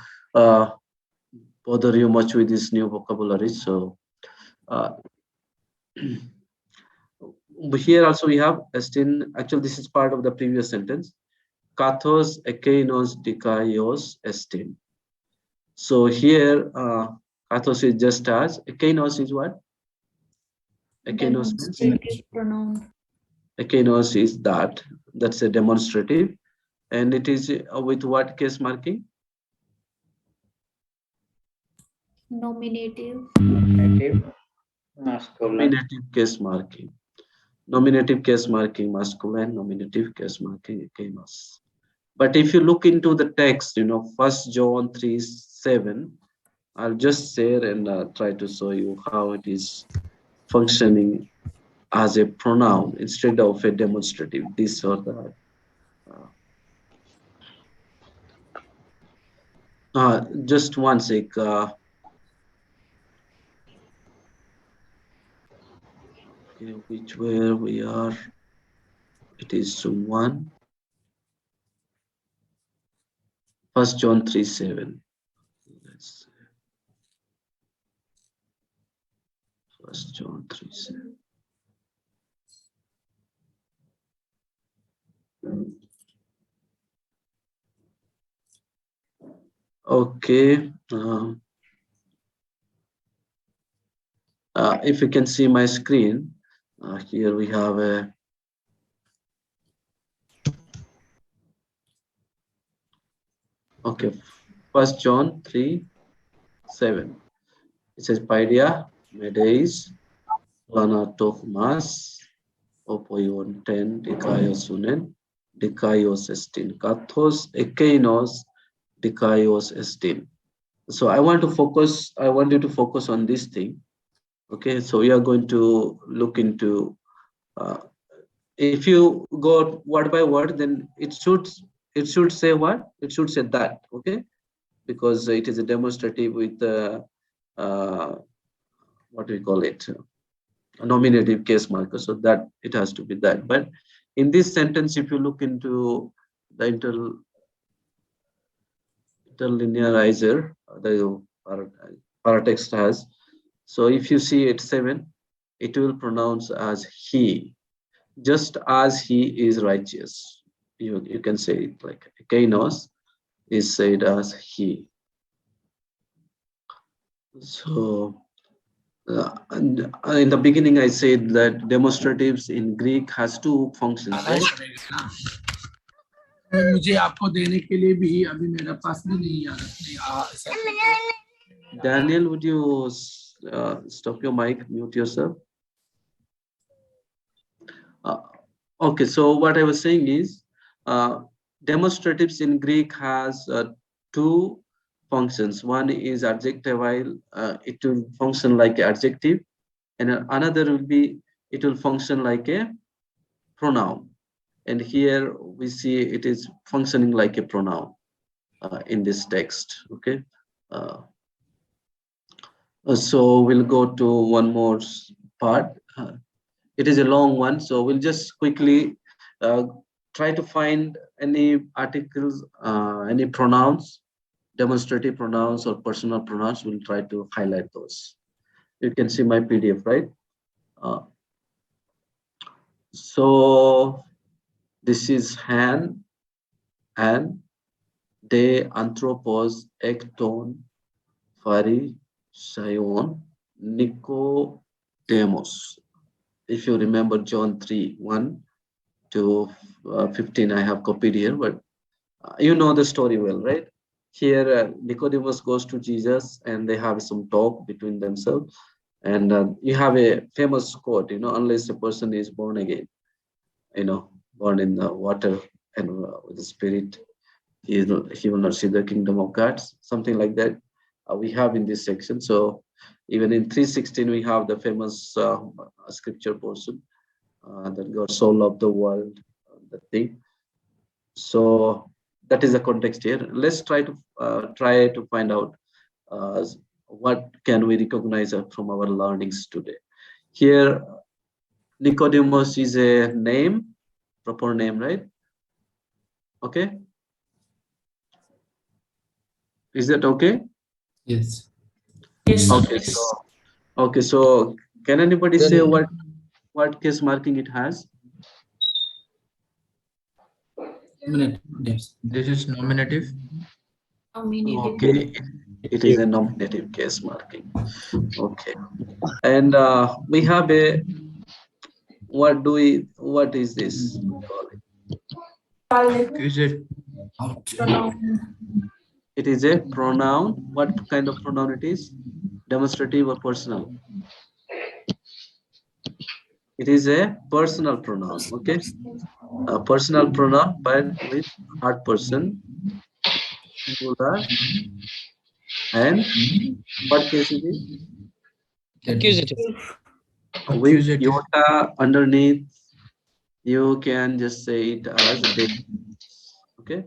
bother you much with this new vocabulary. So here also we have estin. Actually, this is part of the previous sentence. Kathos ekeinos dikaios estin. So here, kathos is just as. Ekeinos is what? Ekeinos means? Demonstrative pronoun. Ekeinos is that. That's a demonstrative. And it is with what case marking? Nominative. Masculine. Nominative case marking. Nominative case marking, masculine. Nominative case marking, ekeinos. But if you look into the text, 1 John 3:7, I'll just share and try to show you how it is functioning as a pronoun instead of a demonstrative, this or that. Just one sec. Okay, where we are? It is 1 John 3:7. Let's see. 1 John 3:7. Okay. If you can see my screen, here we have a. Okay, 1 John 3:7. It says, Paidia, Medeis, Lana Tochmas, Opoion 10, Dikaios Unen, Dikaios Estin, Kathos, Ekeinos, Dikaios Estin. So I want you to focus on this thing. Okay, so we are going to look into, if you go word by word, then it should say what? It should say that, okay? Because it is a demonstrative with what we call it, a nominative case marker, so that it has to be that. But in this sentence, if you look into the interlinearizer, the paratext has, so if you see it 7, it will pronounce as he, just as he is righteous. You can say it like Kainos is said as he. So in the beginning, I said that demonstratives in Greek has 2 functions, right? मुझे आपको देने के लिए भी अभी मेरे पास भी नहीं आ Daniel, would you stop your mic, mute yourself? Okay, so what I was saying is demonstratives in Greek has 2 functions. One is adjectival, it will function like an adjective, and another will be, it will function like a pronoun. And here we see it is functioning like a pronoun in this text, okay? So we'll go to one more part. It is a long one, so we'll just quickly try to find any articles, any pronouns, demonstrative pronouns or personal pronouns. We'll try to highlight those. You can see my PDF, right? So this is han, de, anthropos, ekton, Pharisaion, Nicodemus. If you remember John 3, 1 to 15, I have copied here, but you know the story well, right? Here, Nicodemus goes to Jesus and they have some talk between themselves. And you have a famous quote, unless a person is born again, born in the water and with the spirit, he will not see the kingdom of God, something like that. We have in this section. So even in 3:16, we have the famous scripture portion that God so loved the world, that thing. So that is the context here. Let's try to find out what can we recognize from our learnings today. Here, Nicodemus is a name, proper name, right? Okay. Is that okay? Yes. Okay. So can anybody Then say what case marking it has? Nominative. This is nominative. Okay. It is a nominative case marking. Okay. And we have a what is this? We call it. Accusative. It is a pronoun. What kind of pronoun it is? Demonstrative or personal? It is a personal pronoun. Okay. A personal pronoun, but with third person, singular, and what case it is? Accusative. With Accusative. iota underneath, you can just say it as they. Okay.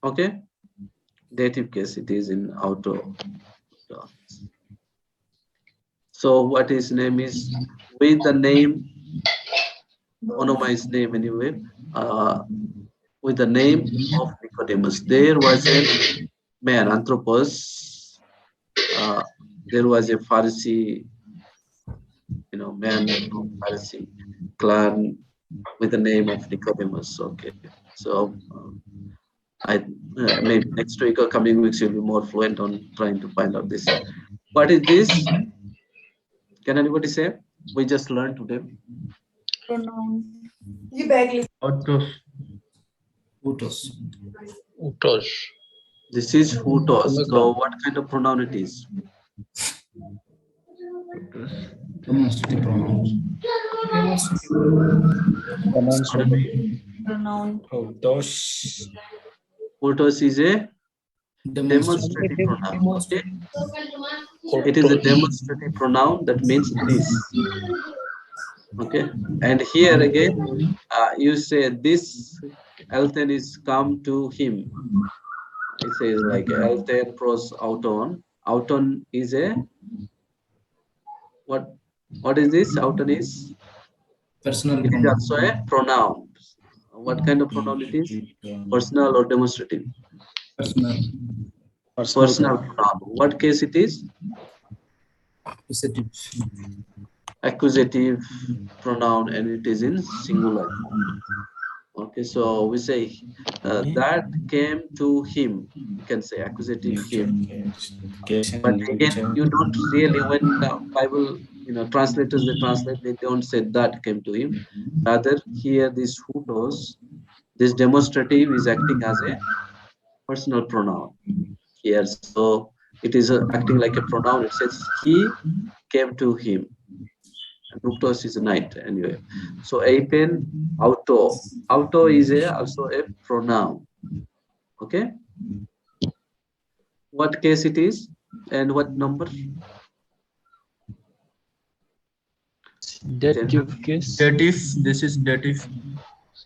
Okay. Dative case, it is in auto. So what his name is, with the name, onomized name anyway, with the name of Nicodemus. There was a man, Anthropos. There was a Pharisee, man from Pharisee clan with the name of Nicodemus. Okay. So maybe next week or coming weeks you'll be more fluent on trying to find out this. What is this? Can anybody say? We just learned today. Autos. Utos. Utos. This is hutos. So what kind of pronoun it is? Demonstrative pronouns. Hutos is a demonstrative pronoun. Okay. It is a demonstrative pronoun that means this. Okay. And here again, you say this Elten is come to him. It says like Elten pros auton. Auton is a what is this? Auton is Personal it is pronoun. also a pronoun. What kind of pronoun it is? Personal or demonstrative? Personal. Personal pronoun. What case it is? Accusative. Accusative pronoun, and it is in singular form. Okay, so we say that came to him. You can say accusative him. But again, you don't really, when the Bible, translators they translate, they don't say that came to him. Rather, here this hutos, this demonstrative is acting as a personal pronoun here. So it is acting like a pronoun. It says he came to him. Nuptos is a night anyway. So apen auto. Auto is also a pronoun. Okay. What case it is and what number? Dative case. Dative. This is dative.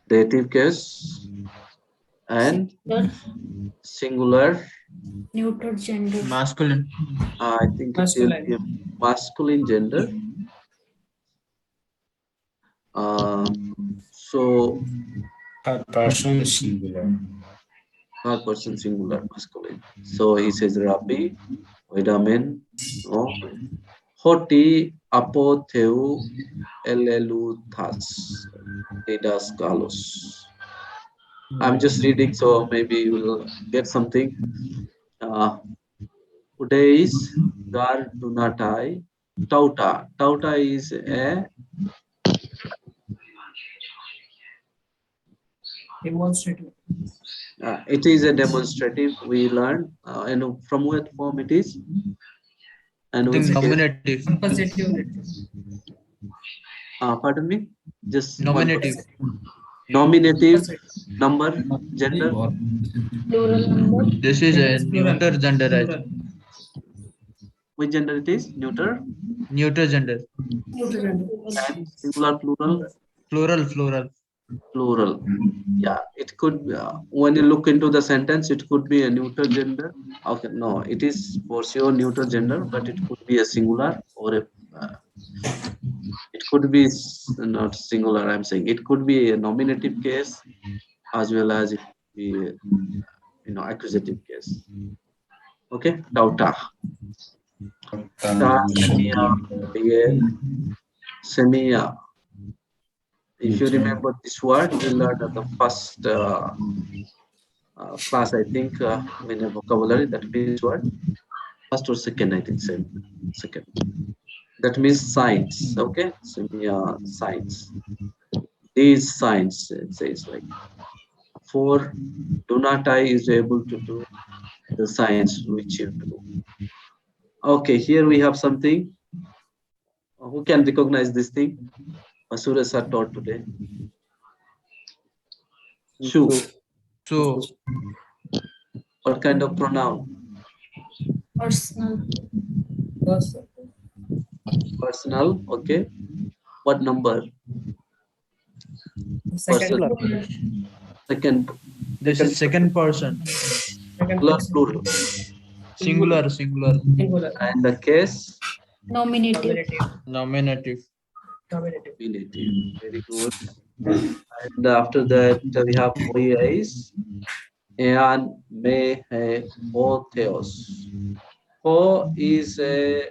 Dative case and singular. Neuter gender. Masculine. I think it will be a masculine gender. So Third person singular. third person singular masculine. So he says Rabbi, wait a minute. No. Hoti apotheu eleluthas didaskalos. I'm just reading, so maybe you will get something. Udais gar dunatai tauta. Tauta is a Demonstrative. it is a demonstrative. We learn and from what form it is and I think which case. nominative. Positive. Pardon me. Just one Nominative. nominative number Nominative gender. or Plural number. This is a Plural. neuter gender, I think. Which gender it is? Neuter Neuter gender. and singular, plural, Plural. plural. Yeah, it could. When you look into the sentence, it could be a neuter gender. Okay, no, it is for sure neuter gender, but it could be a singular or a. It could be not singular. I'm saying it could be a nominative case as well as it could be accusative case. Okay, daughter. Ta, semia, yeah, semia. If you remember this word, we learned at the first class, I think, in a vocabulary that means what? First or second, I think, same. Second. That means science. Okay, semia, science. These science, it says like, for do not I is able to do the science which you do. Okay, here we have something. Who can recognize this thing? Masuras are taught today. Shoe. So, What kind of pronoun? Personal. Personal. Okay. What number? Person. Second. this is second person. Singular, plural. Singular. And the case? Nominative. Nominative. Nominative. Very good. And after that, we have OEIs. Ean, me, he, ho, theos. Ho is a.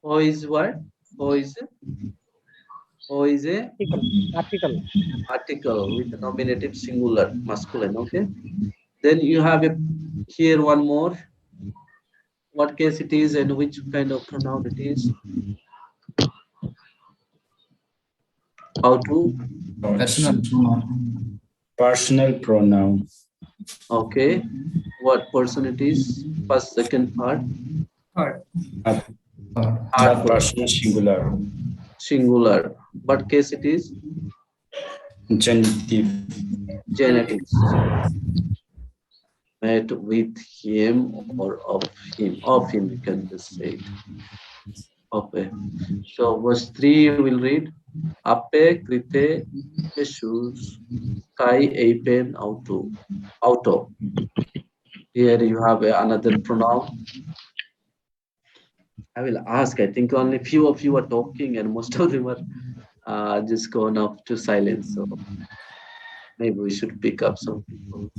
Ho is what? Ho is a. Ho is a Article. article with a nominative singular, masculine. Okay. Then you have a here one more. What case it is and which kind of pronoun it is? How to? personal pronoun. Personal pronoun. Okay. What person it is? First, second part. Third. Third person singular. Singular. What case it is? Genitive. Genetics. Met with him or of him. Of him, you can just say it. Okay. So verse 3 we'll read. Ape krite Jesus kai eipen auto. Auto. Here you have another pronoun. I will ask. I think only few of you are talking, and most of them are just gone off to silence. So maybe we should pick up some people.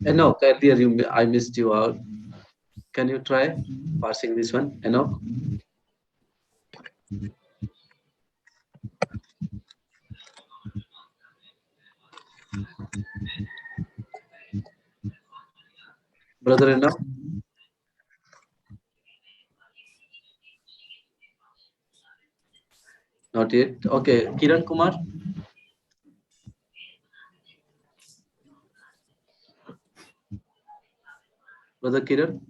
Enoch, earlier I missed you out. Can you try parsing this one, Enoch? Brother Enoch? Not yet. Okay, Kiran Kumar? Brother Kiran?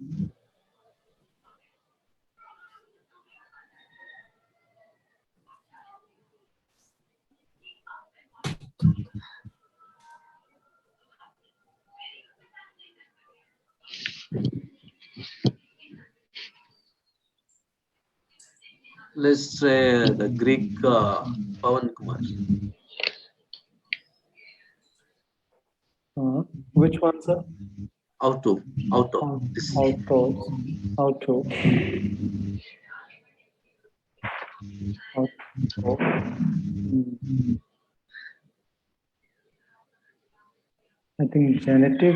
Let's say the Greek Pawan Kumar. Which one, sir? Auto. This. Auto. I think genitive.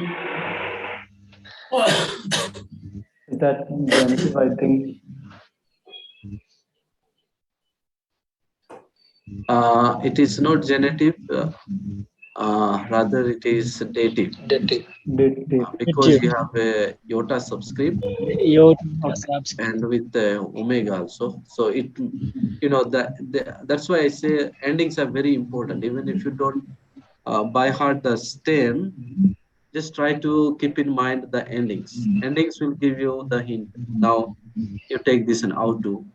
Is that genitive? I think It is not genitive. Rather, it is dative. Dative. Because you have a iota subscript and with the omega also. So it, that's why I say endings are very important. Even if you don't by heart the stem, just try to keep in mind the endings. Endings will give you the hint. Now you take this and how to.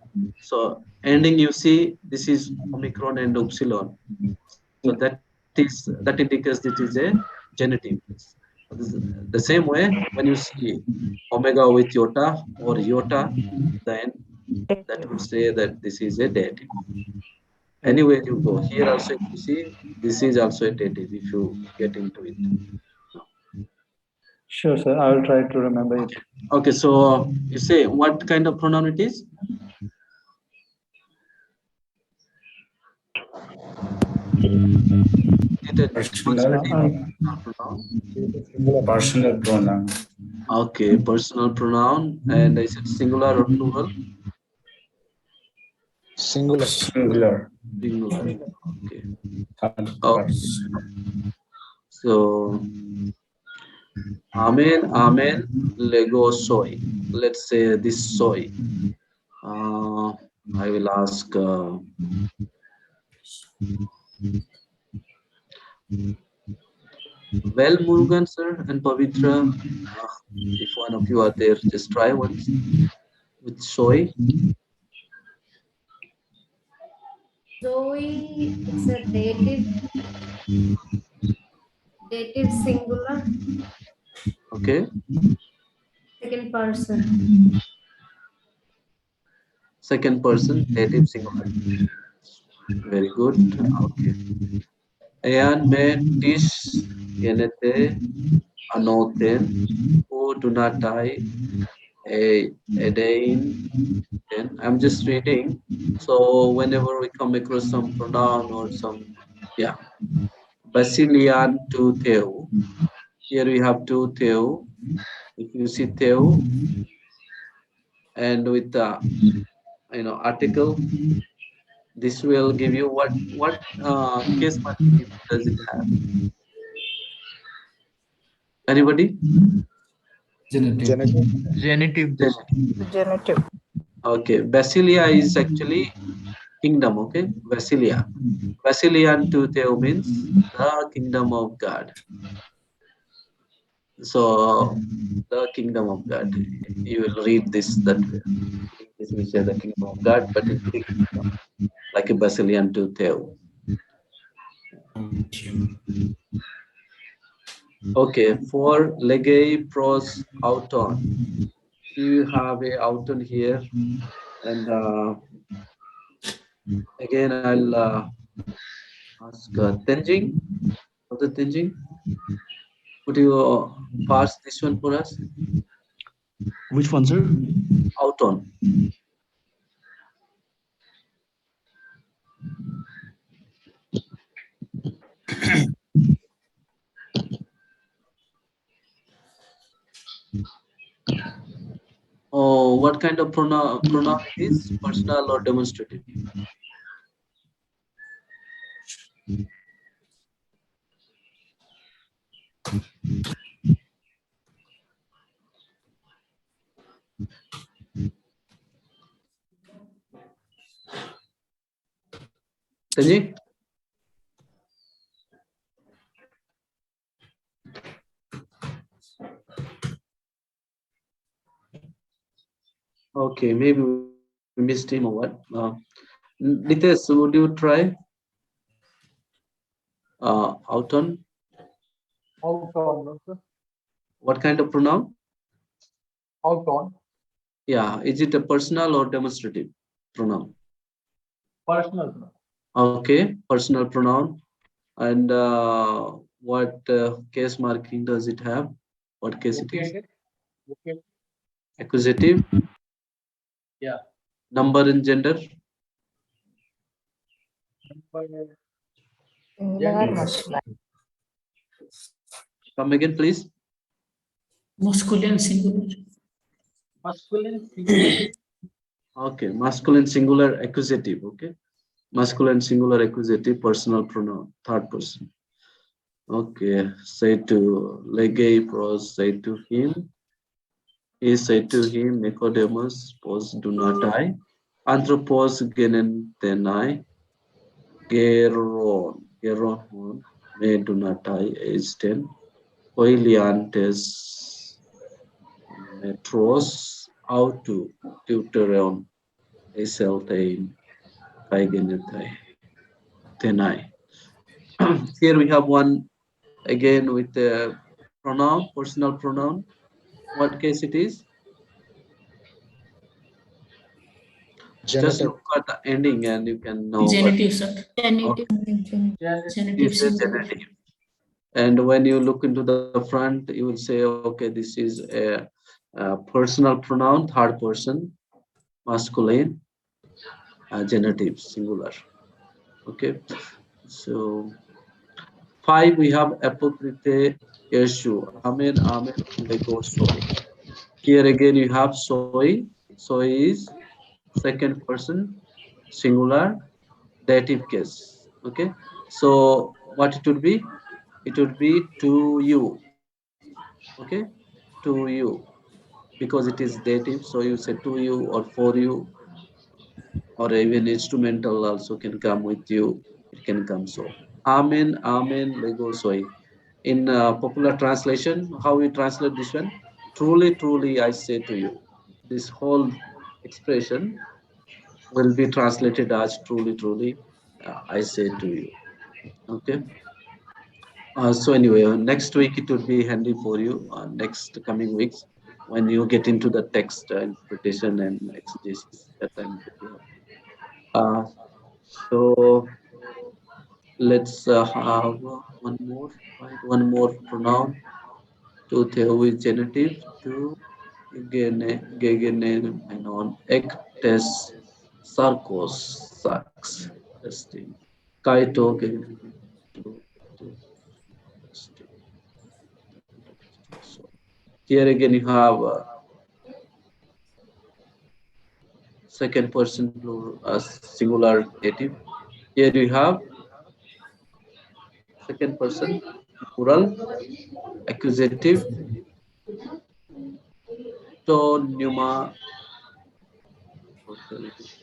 So ending, you see, this is omicron and epsilon. So that indicates it is a genitive. The same way, when you see omega with iota or iota, then that would say that this is a dative. Anywhere you go, here also if you see, this is also a dative if you get into it. Sure, sir. I will try to remember it. Okay, so you say what kind of pronoun it is? Is it a Personal. pronoun? Personal pronoun. Okay, personal pronoun. And is it singular or plural? Singular. Singular. Singular. Okay. Third Oh, person. so amen, amen, lego soy. Let's say this soy. I will ask. Well, Murugan sir and Pavitra, if one of you are there, just try once with soy. Zoe, it's a dative singular, Okay. second person. Second person, dative singular. Very good. Okay. Ayan me tish genete anoten o dunatai a dain. Then I'm just reading. So whenever we come across some pronoun or some, yeah, Basilian to Theo. Here we have to Theo. If you see Theo and with the article, this will give you what case marking does it have? Anybody? Genitive. Genitive. Genitive. Okay, Basilia is actually kingdom. Okay, Basilia. Basilian to Theo means the kingdom of God. So the kingdom of God. You will read this that way. This will say the kingdom of God, but in Greek, like a Basilian to Theo. Okay, for legay pros auton. You have a auton here, and again I'll ask Tenjing of the Tenjing. Could you pass this one for us? Which one, sir? Auton. Oh, what kind of pronoun it is? Personal or demonstrative? Tenjing? Okay, maybe we missed him or what? Nitesh, would you try? Auton? Auton, sir. What kind of pronoun? Auton. Yeah, is it a personal or demonstrative pronoun? Personal, sir. Okay, personal pronoun. And what case marking does it have? What case it is? Okay. Accusative? Yeah. Number and gender? Come again, please. Masculine singular. Masculine singular. Okay, masculine singular accusative. Okay. masculine singular accusative personal pronoun, third person. Okay, say to Legay pros, say to him. He said to him, Nicodemus, pos do not I. Anthropos genentenai, geron, me do not I, esten, oiliantes, metros, autu, deuteron, eseltein, kaigenetai, tenai. Here we have one again with the pronoun, personal pronoun. What case it is? Just Genitive. look at the ending and you can know what. Genitive, sir. Okay. Genitive Is a singular. genitive. And when you look into the front, you will say, okay, this is a personal pronoun, third person, masculine, genitive, singular. Okay. So 5, we have apocrite issue. Amen, amen, lego soy. Here again, you have soy. Soy is second person, singular, dative case. Okay. So what it would be? It would be to you. Okay. To you. Because it is dative, so you say to you or for you, or even instrumental also can come with you. It can come so. Amen, amen, lego soy. In popular translation, how we translate this one? Truly, truly, I say to you. This whole expression will be translated as truly, truly, I say to you. Okay. So anyway, next week it would be handy for you. Next coming weeks, when you get into the text interpretation and exegesis, that time it would be helpful. Uh, so let's have one more pronoun to theo with genitive to gegenemenon ectes sarcos sax. Interesting. Kaito so here again you have second person plural, singular dative. Here you have second person plural accusative to pneuma. Okay, let me see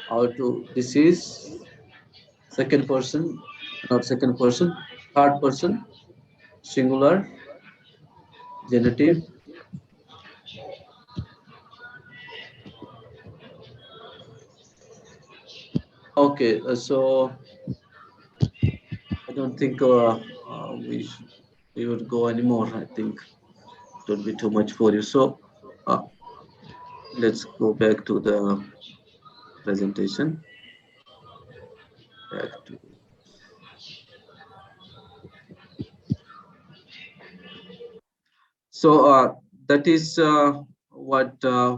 how to. This is second person, not second person, third person singular genitive. Okay, so I don't think we would go anymore. I think it would be too much for you. So uh, let's go back to the presentation. Back to so that is what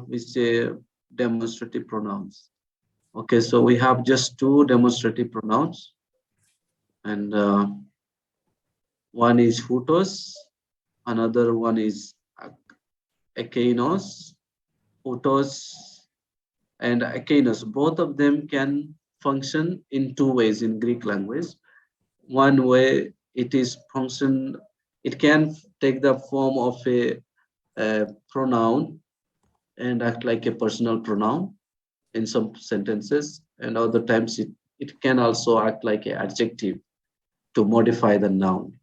we say demonstrative pronouns. Okay, so we have just 2 demonstrative pronouns, and one is photos, another one is ekainos. Photos and ekainos, both of them can function in 2 ways in Greek language. One way it is function, it can take the form of a pronoun and act like a personal pronoun in some sentences, and other times it can also act like an adjective to modify the noun.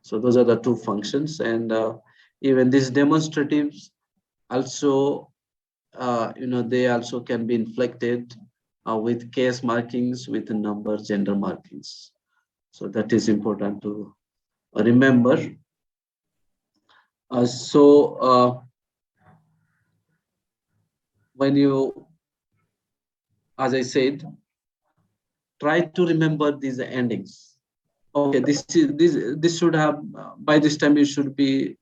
So those are the 2 functions, and even these demonstratives also, they also can be inflected with case markings, with number, gender markings. So that is important to remember. When you, as I said, try to remember these endings. Okay, this should have by this time you should be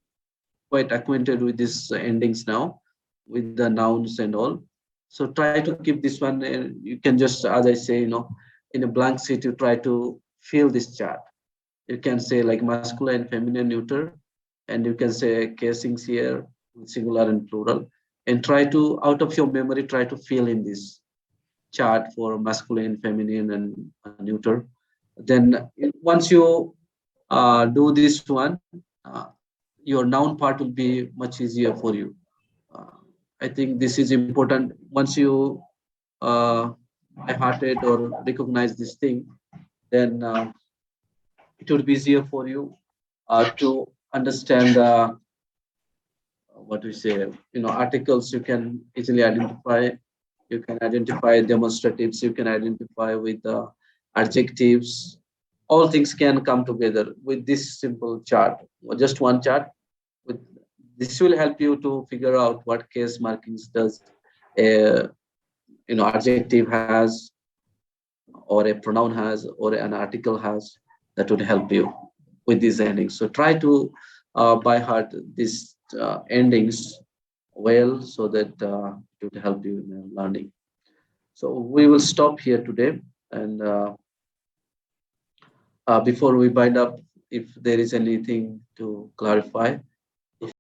quite acquainted with these endings now, with the nouns and all. So try to keep this one. You can just, as I say, in a blank sheet, you try to fill this chart. You can say like masculine, feminine, neuter, and you can say casings here with singular and plural, and try to, out of your memory, try to fill in this chart for masculine, feminine, and neuter. Then once you do this one, your noun part will be much easier for you. Uh, I think this is important. Once you by-hearted or recognize this thing, then it would be easier for you to understand what we say, articles you can easily identify. You can identify demonstratives, you can identify with adjectives. All things can come together with this simple chart, or just one chart. With this will help you to figure out what case markings does a adjective has, or a pronoun has, or an article has. That would help you with these endings. So try to by heart these endings well, so that it would help you in learning. So we will stop here today. And before we bind up, if there is anything to clarify,